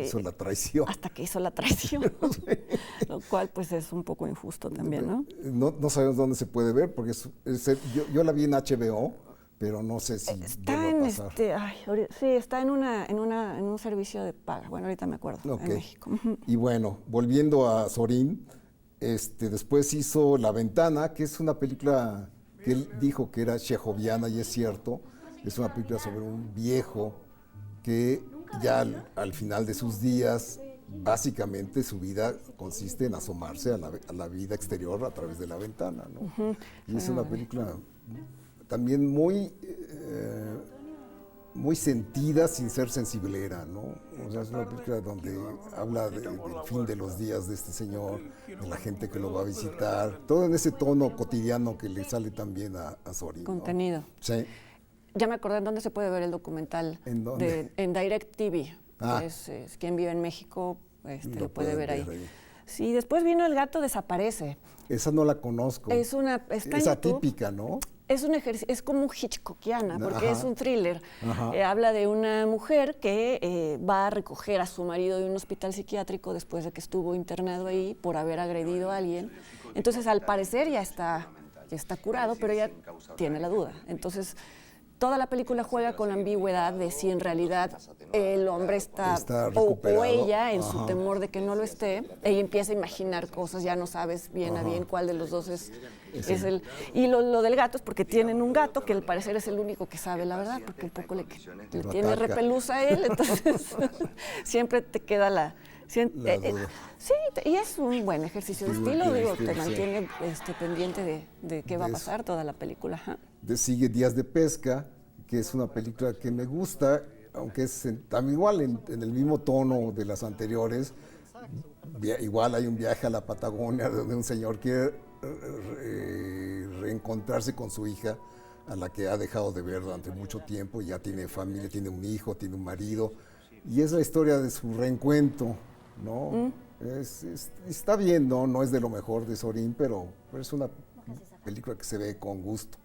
hizo la traición. Hasta que hizo la traición, lo cual pues es un poco injusto también, ¿no? No sabemos dónde se puede ver, porque yo la vi en HBO, pero no sé si está en está en un servicio de paga. Bueno, ahorita me acuerdo, en México. Y bueno, volviendo a Zorín, después hizo La Ventana, que es una película que él dijo que era chejoviana, y es cierto. Es una película sobre un viejo que ya al final de sus días, básicamente su vida consiste en asomarse a la vida exterior a través de la ventana, ¿no? Y es una película también muy sentida sin ser sensiblera, ¿no? O sea, es una película donde habla del fin de los días de este señor, de la gente que lo va a visitar, todo en ese tono cotidiano que le sale también a Zorín, ¿no? Contenido. Sí. Ya me acordé en dónde se puede ver el documental. ¿En dónde? En DirecTV. Es quien vive en México, lo puede ver ahí. Sí, después vino El gato desaparece. Esa no la conozco. Es atípica, ¿no? Es como hitchcockiana, porque es un thriller. Habla de una mujer que va a recoger a su marido de un hospital psiquiátrico después de que estuvo internado ahí por haber agredido a alguien. Entonces, al parecer ya está curado, pero ella tiene la duda. Entonces, toda la película juega con la ambigüedad de si en realidad el hombre está o ella, en su temor de que no lo esté. Ella empieza a imaginar cosas, ya no sabes bien a bien cuál de los dos es el... Y lo del gato es porque tienen un gato que al parecer es el único que sabe la verdad, porque un poco le tiene repelús a él, entonces siempre te queda Sí, y es un buen ejercicio de estilo, digo, te mantiene pendiente de qué va a pasar toda la película. Ajá. Sigue Días de Pesca, que es una película que me gusta, aunque es también igual en el mismo tono de las anteriores. Igual hay un viaje a la Patagonia donde un señor quiere reencontrarse con su hija, a la que ha dejado de ver durante mucho tiempo. Ya tiene familia, tiene un hijo, tiene un marido, y es la historia de su reencuentro, ¿no? Está bien, no es de lo mejor de Sorín, pero es una película que se ve con gusto.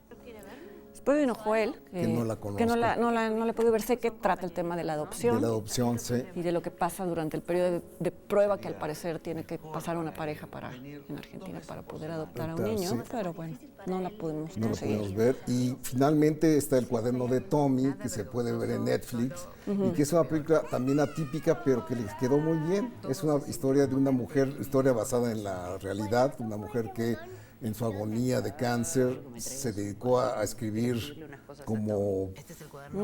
Después vino Joel, que no la conozco. que no la he podido ver. Sé que trata el tema de la adopción. De la adopción, sí. Y de lo que pasa durante el periodo de prueba que al parecer tiene que pasar una pareja en Argentina para poder adoptar a un niño. Sí. Pero bueno, no la pudimos conseguir. No la pudimos ver. Y finalmente está El cuaderno de Tommy, que se puede ver en Netflix, y que es una película también atípica, pero que les quedó muy bien. Es una historia de una mujer, historia basada en la realidad, una mujer que en su agonía de cáncer se dedicó a escribir como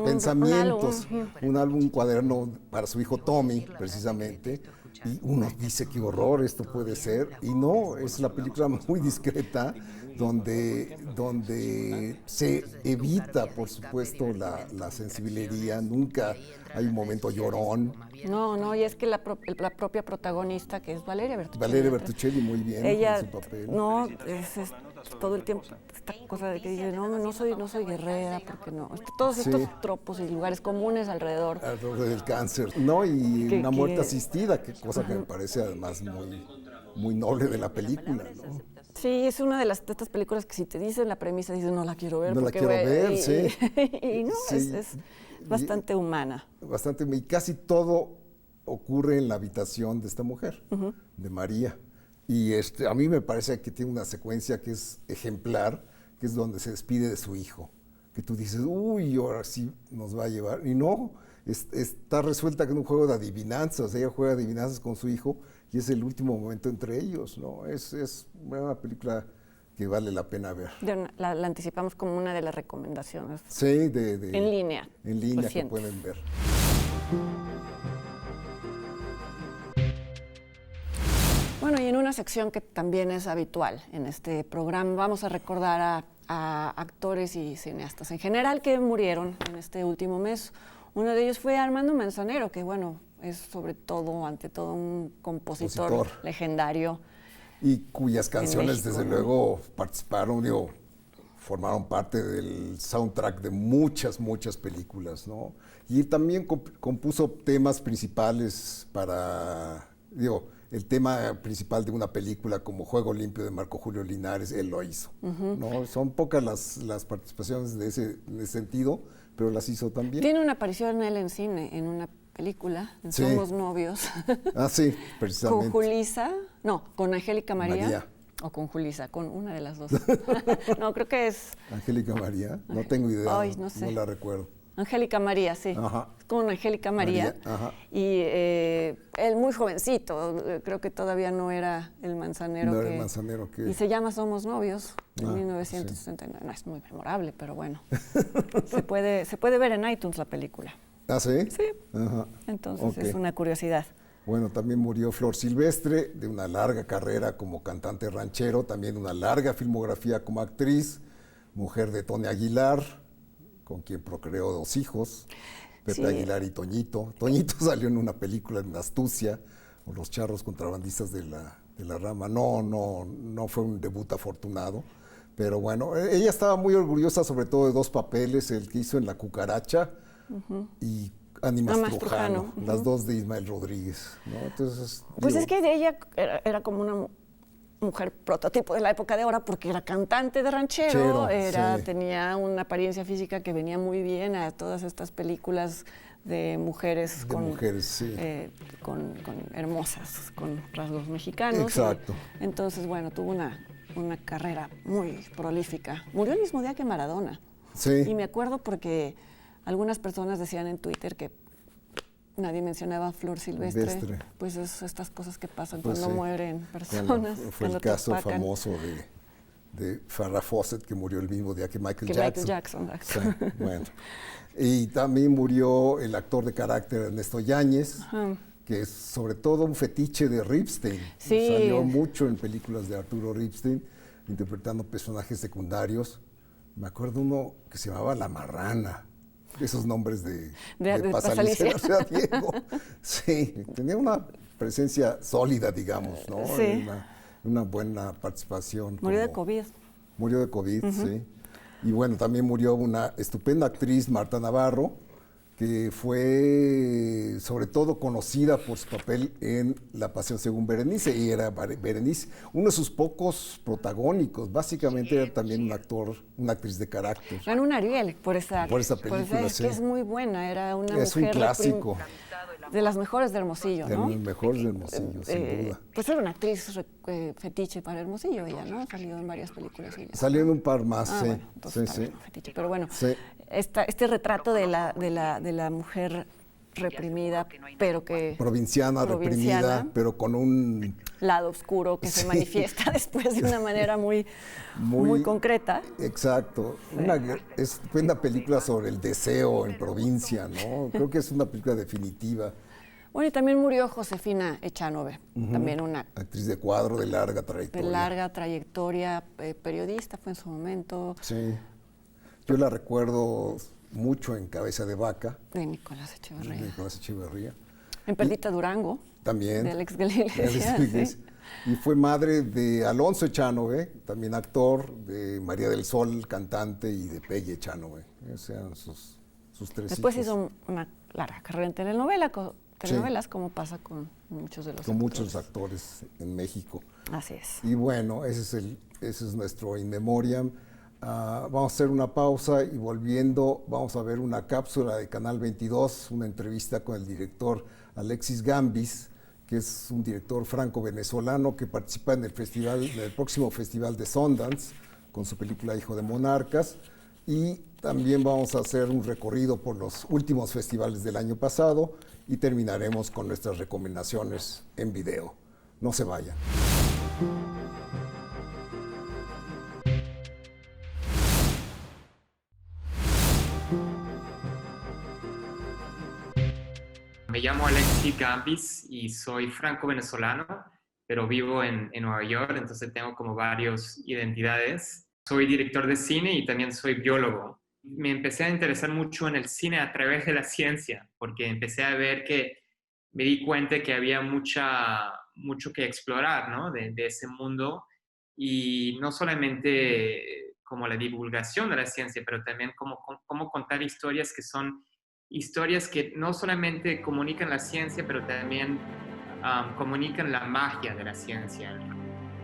pensamientos, un cuaderno para su hijo Tommy, precisamente, y uno dice, qué horror, esto puede ser, y no, es la película muy discreta, donde se evita, por supuesto, la sensibilería, nunca hay un momento llorón. No, y es que la propia protagonista, que es Valeria Bertuccelli. Valeria Bertuccelli, muy bien ella, en su papel. No, es todo el tiempo esta cosa de que dice, no soy guerrera, porque no. Todos estos tropos y lugares comunes alrededor del cáncer. No, y una muerte asistida, que cosa que me parece además muy noble de la película, ¿no? Sí, es una de estas películas que si te dicen la premisa, dices, no la quiero ver. No la quiero ver, sí. Y no, sí. Es bastante humana. Y casi todo ocurre en la habitación de esta mujer, de María. Y a mí me parece que tiene una secuencia que es ejemplar, que es donde se despide de su hijo. Que tú dices, uy, ahora sí nos va a llevar. Y no, está resuelta que es un juego de adivinanzas. Ella juega adivinanzas con su hijo y es el último momento entre ellos, ¿no? Es una película que vale la pena ver. La anticipamos como una de las recomendaciones. Sí, en línea. En línea que pueden ver. Bueno, y en una sección que también es habitual en este programa, vamos a recordar a actores y cineastas en general que murieron en este último mes. Uno de ellos fue Armando Manzanero, que bueno, es sobre todo, ante todo, un compositor legendario. Y cuyas canciones, desde luego, formaron parte del soundtrack de muchas películas, ¿no? Y también compuso temas principales el tema principal de una película como Juego Limpio de Marco Julio Linares, él lo hizo, ¿no? Son pocas las participaciones de ese sentido, pero las hizo también. Tiene una aparición él en cine, en una película, en Somos Novios. Sí, precisamente. Con Julissa, con Angélica María. O con Julissa, con una de las dos. No, creo que es... Angélica María, no tengo idea, Ay, no sé. No la recuerdo. Angélica María, sí. Ajá. Con Angélica María. Y él muy jovencito, creo que todavía no era el Manzanero. No era el Manzanero que... Y se llama Somos Novios, en 1969. Sí. No es muy memorable, pero bueno. se puede ver en iTunes la película. ¿Ah, sí? Sí. Ajá. Entonces es una curiosidad. Bueno, también murió Flor Silvestre, de una larga carrera como cantante ranchero, también una larga filmografía como actriz, mujer de Tony Aguilar, con quien procreó 2 hijos, Pepe Aguilar y Toñito. Toñito salió en una película en Astucia, o Los charros contrabandistas de la rama. No fue un debut afortunado, pero bueno, ella estaba muy orgullosa sobre todo de 2 papeles, el que hizo en La Cucaracha y Ánimas Trujano, las 2 de Ismael Rodríguez, ¿no? Entonces, pues es que ella era como una mujer prototipo de la época de ahora, porque era cantante de ranchero, tenía una apariencia física que venía muy bien a todas estas películas de mujeres, con hermosas, con rasgos mexicanos. Exacto. Entonces, bueno, tuvo una carrera muy prolífica. Murió el mismo día que Maradona. Sí. Y me acuerdo porque algunas personas decían en Twitter que nadie mencionaba a Flor Silvestre. Pues es estas cosas que pasan cuando mueren personas. Fue el caso famoso de Farrah Fawcett, que murió el mismo día que Michael Jackson. Sí, bueno. Y también murió el actor de carácter Ernesto Yáñez, que es sobre todo un fetiche de Ripstein. Sí. Salió mucho en películas de Arturo Ripstein, interpretando personajes secundarios. Me acuerdo uno que se llamaba La Marrana, esos nombres de Pasalicia Diego. Sí, tenía una presencia sólida, digamos, ¿no? Sí. Una buena participación. Murió de COVID. Murió de COVID, sí. Y bueno, también murió una estupenda actriz, Marta Navarro, que fue sobre todo conocida por su papel en La Pasión según Berenice, y era Berenice, uno de sus pocos protagónicos. Básicamente era también un actor, una actriz de carácter. Ganó un Ariel por esa película, sí. Que es muy buena, era una es mujer un clásico. De las mejores de Hermosillo, ¿no? De las mejores de Hermosillo, sin duda. Pues era una actriz fetiche para Hermosillo ella, ¿no? Ha salido en varias películas. Salió en un par más, sí. Bueno, entonces, sí. Fetiche. Pero bueno, sí. Este retrato de la mujer reprimida, pero que... Provinciana, reprimida, pero con un... lado oscuro que se manifiesta después de una manera muy concreta. Exacto. Es una película sobre el deseo en provincia, ¿no? Creo que es una película definitiva. Bueno, y también murió Josefina Echanove, también una actriz de cuadro de larga trayectoria. De larga trayectoria, periodista fue en su momento. Sí. Yo la recuerdo mucho en Cabeza de Vaca. De Nicolás Echeverría. En Perdita Durango. También. De Alex de la Iglesia. ¿Sí? Y fue madre de Alonso Echanove, también actor, de María del Sol, cantante, y de Peggy Echanove. Esos eran sus tres Después hijos. hizo una larga carrera en telenovelas, como pasa con muchos de los actores. Muchos actores en México. Así es. Y bueno, ese es nuestro In Memoriam. Vamos a hacer una pausa y volviendo vamos a ver una cápsula de Canal 22, una entrevista con el director Alexis Gambis, que es un director franco-venezolano que participa en el próximo festival de Sundance con su película Hijo de Monarcas. Y también vamos a hacer un recorrido por los últimos festivales del año pasado y terminaremos con nuestras recomendaciones en video. No se vayan. Me llamo Alexis Gambis y soy franco-venezolano, pero vivo en Nueva York, entonces tengo como varias identidades. Soy director de cine y también soy biólogo. Me empecé a interesar mucho en el cine a través de la ciencia, porque empecé a ver me di cuenta que había mucho que explorar, ¿no? de ese mundo, y no solamente como la divulgación de la ciencia, pero también cómo contar historias que son historias que no solamente comunican la ciencia, pero también comunican la magia de la ciencia.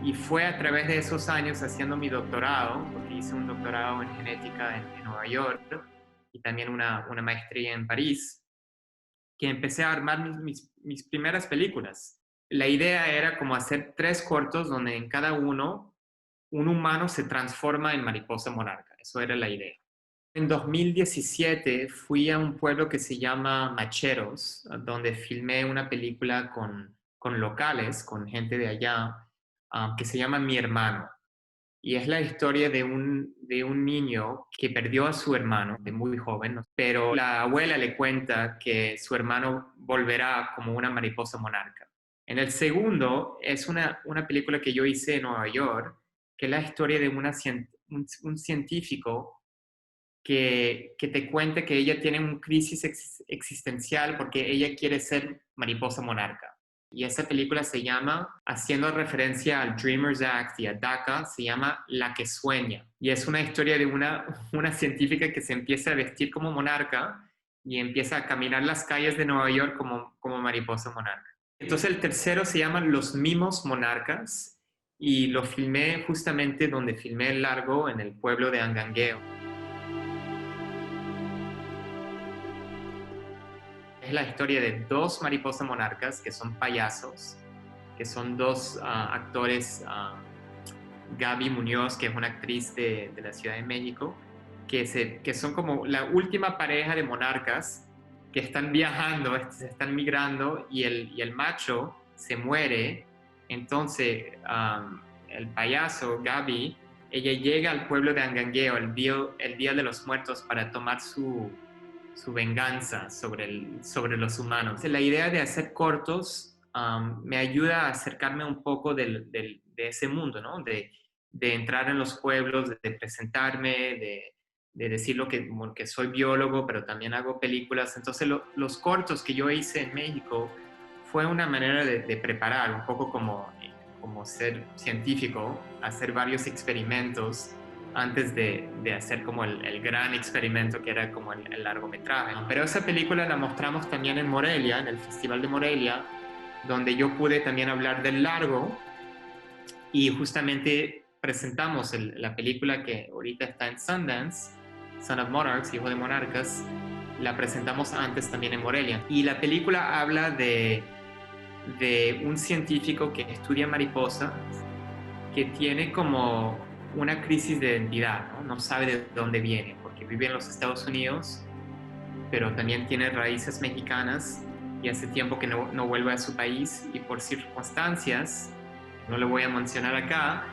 Y fue a través de esos años haciendo mi doctorado, porque hice un doctorado en genética en Nueva York y también una maestría en París, que empecé a armar mis primeras películas. La idea era como hacer 3 cortos donde en cada uno un humano se transforma en mariposa monarca. Eso era la idea. En 2017 fui a un pueblo que se llama Macheros, donde filmé una película con locales, con gente de allá, que se llama Mi Hermano. Y es la historia de un niño que perdió a su hermano de muy joven, pero la abuela le cuenta que su hermano volverá como una mariposa monarca. En el segundo es una película que yo hice en Nueva York, que es la historia de un científico que te cuenta que ella tiene una crisis existencial porque ella quiere ser mariposa monarca. Y esa película se llama, haciendo referencia al Dreamers Act y a DACA, se llama La que sueña. Y es una historia de una científica que se empieza a vestir como monarca y empieza a caminar las calles de Nueva York como mariposa monarca. Entonces el tercero se llama Los Mimos Monarcas y lo filmé justamente donde filmé el largo, en el pueblo de Angangueo. Es la historia de 2 mariposas monarcas que son payasos, que son 2 actores, Gaby Muñoz, que es una actriz de la Ciudad de México, que son como la última pareja de monarcas que están viajando, se están migrando, y el macho se muere. Entonces el payaso, Gaby, ella llega al pueblo de Angangueo el día de los Muertos para tomar su su venganza sobre los humanos. La idea de hacer cortos me ayuda a acercarme un poco de ese mundo, ¿no? De entrar en los pueblos, de presentarme, de decir que soy biólogo, pero también hago películas. Entonces los cortos que yo hice en México fue una manera de preparar, un poco como ser científico, hacer varios experimentos antes de hacer como el gran experimento que era como el largometraje. Pero esa película la mostramos también en Morelia, en el Festival de Morelia, donde yo pude también hablar del largo y justamente presentamos la película que ahorita está en Sundance, Son of Monarchs, Hijo de Monarcas, la presentamos antes también en Morelia. Y la película habla de un científico que estudia mariposas, que tiene como una crisis de identidad, ¿no? No sabe de dónde viene, porque vive en los Estados Unidos, pero también tiene raíces mexicanas y hace tiempo que no vuelve a su país y por circunstancias, no lo voy a mencionar acá,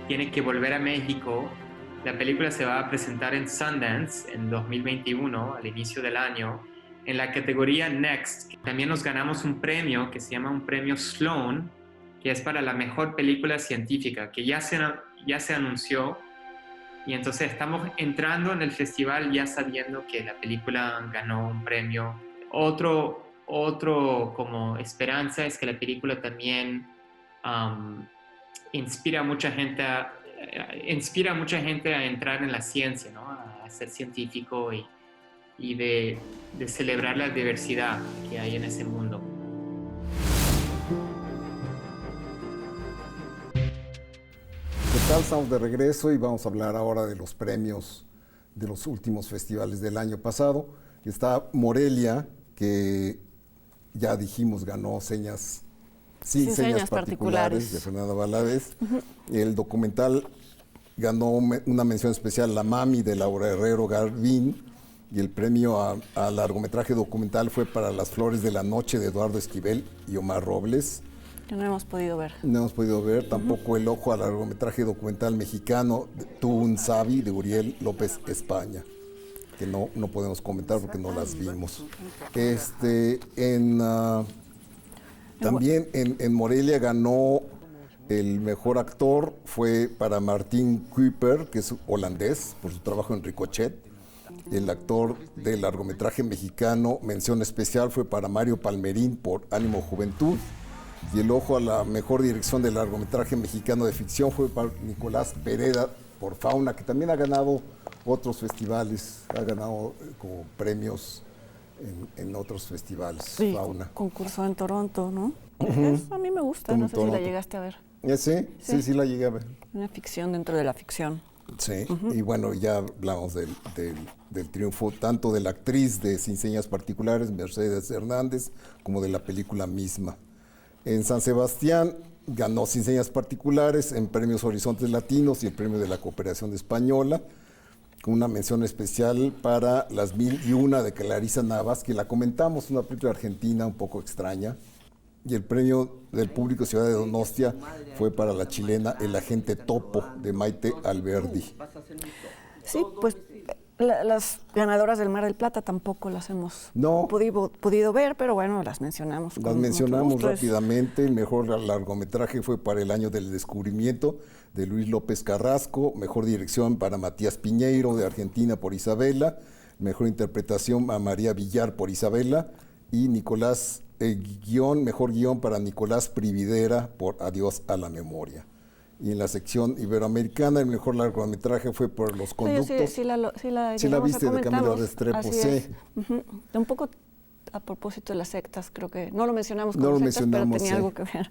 tiene que volver a México. La película se va a presentar en Sundance en 2021, al inicio del año, en la categoría Next. También nos ganamos un premio que se llama un premio Sloan, que es para la mejor película científica, que ya se anunció, y entonces estamos entrando en el festival ya sabiendo que la película ganó un premio. Otro como esperanza es que la película también inspira a mucha gente a entrar en la ciencia, ¿no? A ser científico y de celebrar la diversidad que hay en ese mundo. ¿Qué tal? Estamos de regreso y vamos a hablar ahora de los premios de los últimos festivales del año pasado. Está Morelia, que ya dijimos ganó Señas particulares de Fernanda Valadez. El documental ganó una mención especial, La Mami, de Laura Herrero Garbín, y el premio a largometraje documental fue para Las Flores de la Noche, de Eduardo Esquivel y Omar Robles. Que no hemos podido ver. No hemos podido ver. Tampoco El Ojo al largometraje documental mexicano, Tú un Sabi, de Uriel López España, que no podemos comentar porque no las vimos. También en Morelia ganó el mejor actor, fue para Martin Kuiper, que es holandés, por su trabajo en Ricochet. El actor del largometraje mexicano, mención especial, fue para Mario Palmerín por Ánimo Juventud. Y el Ojo a la mejor dirección del largometraje mexicano de ficción fue para Nicolás Pereda por Fauna, que también ha ganado otros festivales, ha ganado como premios en otros festivales. Sí, Fauna. Concursó en Toronto, ¿no? Eso a mí me gusta, no sé si la llegaste a ver. Sí, la llegué a ver. Una ficción dentro de la ficción. Sí, y bueno, ya hablamos del triunfo tanto de la actriz de Sin Señas Particulares, Mercedes Hernández, como de la película misma. En San Sebastián ganó Sin Señas Particulares en premios Horizontes Latinos y el premio de la Cooperación Española, con una mención especial para Las 1001 de Clarisa Navas, que la comentamos, una película argentina un poco extraña. Y el premio del público Ciudad de Donostia fue para la chilena El Agente Topo, de Maite Alberdi. Sí, pues las ganadoras del Mar del Plata tampoco las hemos podido ver, pero bueno, las mencionamos. Las mencionamos rápidamente. El mejor largometraje fue para El Año del Descubrimiento, de Luis López Carrasco. Mejor dirección para Matías Piñeiro, de Argentina, por Isabela. Mejor interpretación a María Villar, por Isabela. Y mejor guión para Nicolás Prividera, por Adiós a la Memoria. Y en la sección iberoamericana, el mejor largometraje fue por Los Conductos. Sí, la viste, de Camilo Restrepo, sí. Un poco a propósito de las sectas, creo que no lo mencionamos como sectas, pero tenía algo que ver.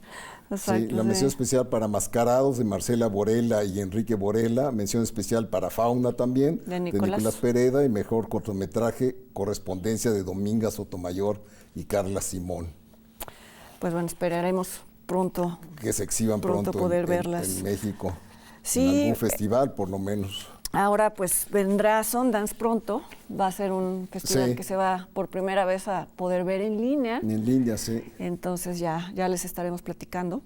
Exacto, la mención especial para Mascarados, de Marcela Borella y Enrique Borella. Mención especial para Fauna también, de Nicolás Pereda. Y mejor cortometraje, Correspondencia, de Dominga Sotomayor y Carla Simón. Pues bueno, esperaremos pronto que se exhiban pronto poder verlas en México, sí, en algún festival por lo menos. Ahora pues vendrá Sundance pronto, va a ser un festival que se va por primera vez a poder ver en línea. En línea, sí. Entonces ya les estaremos platicando.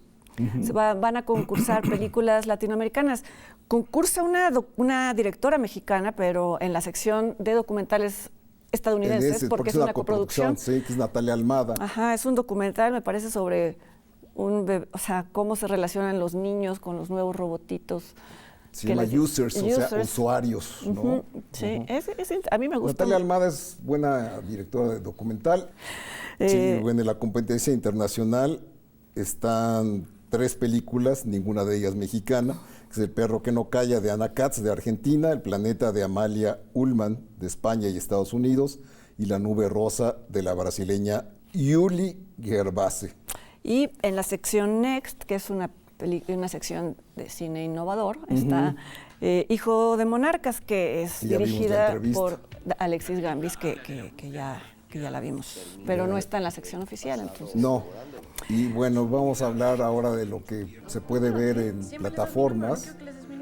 Van a concursar películas latinoamericanas. Concursa una directora mexicana, pero en la sección de documentales estadounidenses, porque es una coproducción. Sí, que es Natalia Almada. Ajá, es un documental, me parece, sobre o sea, cómo se relacionan los niños con los nuevos robotitos. Se llama Users, o sea, usuarios, ¿no? Sí, a mí me gusta. Natalia Almada es buena directora de documental. Sí, bueno, en la competencia internacional están 3 películas, ninguna de ellas mexicana, que es El perro que no calla, de Ana Katz, de Argentina, El planeta, de Amalia Ullman, de España y Estados Unidos, y La nube rosa, de la brasileña Yuli Gervase. Y en la sección Next, que es una sección de cine innovador, está Hijo de Monarcas, que es dirigida por Alexis Gambis, que ya la vimos, pero no está en la sección oficial, entonces. No. Y bueno, vamos a hablar ahora de lo que se puede ver en plataformas.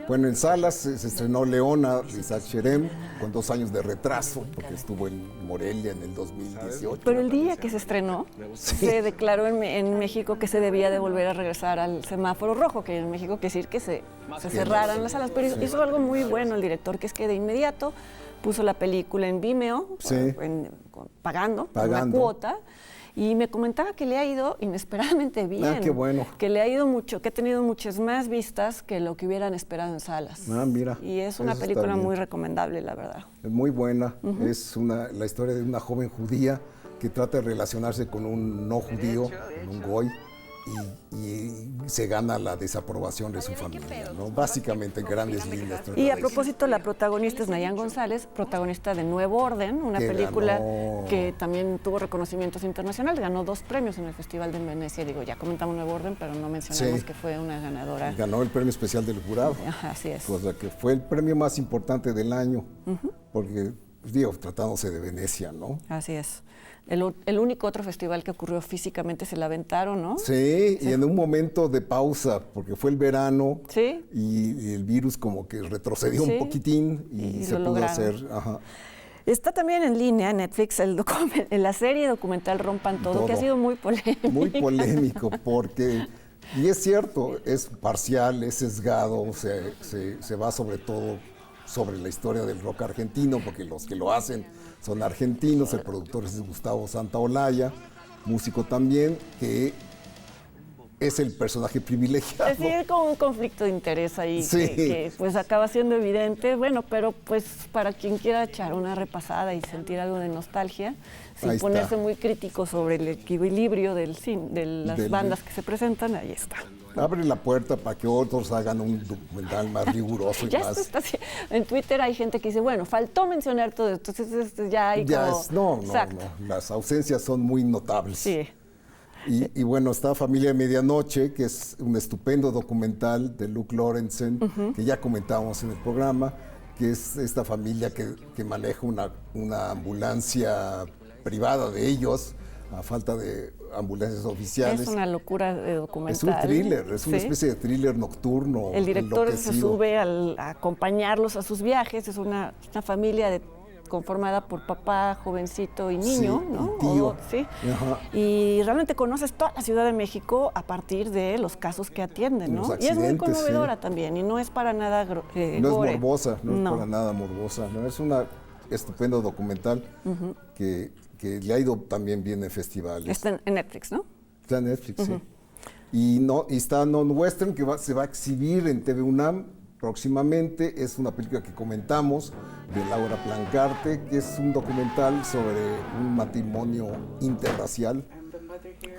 Bueno, en salas se estrenó Leona de Isaac Sherem, con 2 años de retraso, porque estuvo en Morelia en el 2018. Pero el día que se estrenó, se declaró en México que se debía de volver a regresar al semáforo rojo, que en México quiere decir que se cerraran las salas. Pero hizo algo muy bueno el director, que es que de inmediato puso la película en Vimeo, pagando una cuota. Y me comentaba que le ha ido inesperadamente bien. Qué bueno. Que le ha ido mucho, que ha tenido muchas más vistas que lo que hubieran esperado en salas. Mira. Y es una película muy recomendable, la verdad. Es muy buena. Es la historia de una joven judía que trata de relacionarse con un no judío, con un goy, y se gana la desaprobación de su familia, ¿no? Básicamente en grandes líneas. Y a propósito, la protagonista es Nayan González, protagonista de Nuevo Orden, una película que también tuvo reconocimientos internacionales, ganó 2 premios en el Festival de Venecia. Digo, ya comentamos Nuevo Orden, pero no mencionamos que fue una ganadora. Ganó el premio especial del jurado. Ajá, así es. O sea, que fue el premio más importante del año, porque, digo, tratándose de Venecia, ¿no? Así es. El único otro festival que ocurrió físicamente se la aventaron, ¿no? Sí, y en un momento de pausa, porque fue el verano y el virus como que retrocedió un poquitín y se pudo hacer. Ajá. Está también en línea en Netflix en la serie documental Rompan Todo, que ha sido muy polémico. Muy polémico, porque, y es cierto, es parcial, es sesgado, se va sobre todo sobre la historia del rock argentino, porque los que lo hacen son argentinos. El productor es Gustavo Santaolalla, músico también, que es el personaje privilegiado. Sí, es como un conflicto de interés ahí, que pues acaba siendo evidente. Bueno, pero pues para quien quiera echar una repasada y sentir algo de nostalgia, sin ponerse muy crítico sobre el equilibrio del cine, de las bandas que se presentan, ahí está. Abre la puerta para que otros hagan un documental más riguroso y más. Está así. En Twitter hay gente que dice, bueno, faltó mencionar todo esto, entonces ya hay como... No, las ausencias son muy notables. Sí. Y bueno, está Familia de Medianoche, que es un estupendo documental de Luke Lorenzen, que ya comentábamos en el programa, que es esta familia que maneja una ambulancia privada de ellos, a falta de ambulancias oficiales. Es una locura de documental. Es un thriller, es una especie de thriller nocturno. El director se sube a acompañarlos a sus viajes. Es una familia conformada por papá, jovencito y niño, ¿no? Y tío. Y realmente conoces toda la Ciudad de México a partir de los casos que atienden, ¿no? Y es muy conmovedora también, y no es para nada no es morbosa, no es para nada morbosa. ¿No? Es una estupendo documental que le ha ido también bien en festivales. Está en Netflix, ¿no? Está en Netflix, sí. Y está Non-Western, que se va a exhibir en TV UNAM próximamente. Es una película que comentamos, de Laura Plancarte, que es un documental sobre un matrimonio interracial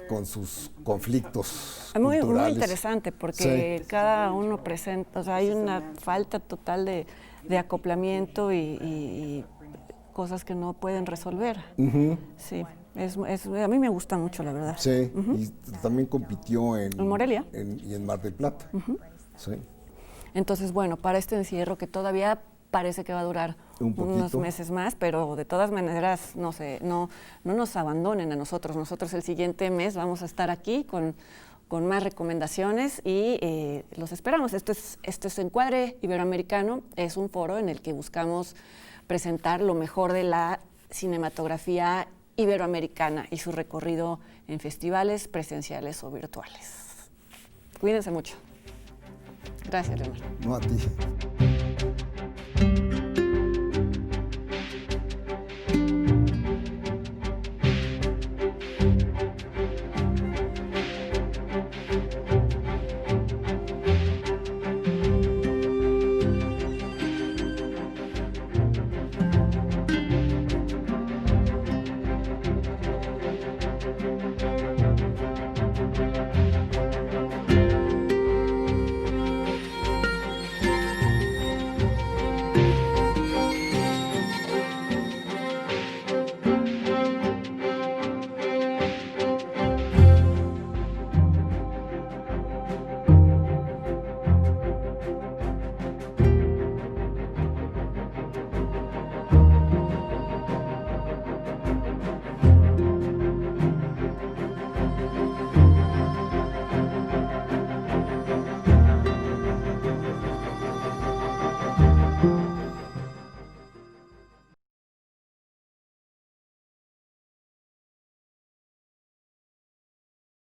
con sus conflictos culturales. Muy interesante, porque cada uno presenta, o sea, hay una falta total de acoplamiento y cosas que no pueden resolver. Sí, a mí me gusta mucho, la verdad. Sí, y también compitió en Morelia y en Mar del Plata. Sí. Entonces, bueno, para este encierro que todavía parece que va a durar unos meses más, pero de todas maneras no nos abandonen a nosotros. Nosotros el siguiente mes vamos a estar aquí con más recomendaciones y los esperamos. Esto es Encuadre Iberoamericano, es un foro en el que buscamos presentar lo mejor de la cinematografía iberoamericana y su recorrido en festivales presenciales o virtuales. Cuídense mucho. Gracias, Leonardo. No, a ti.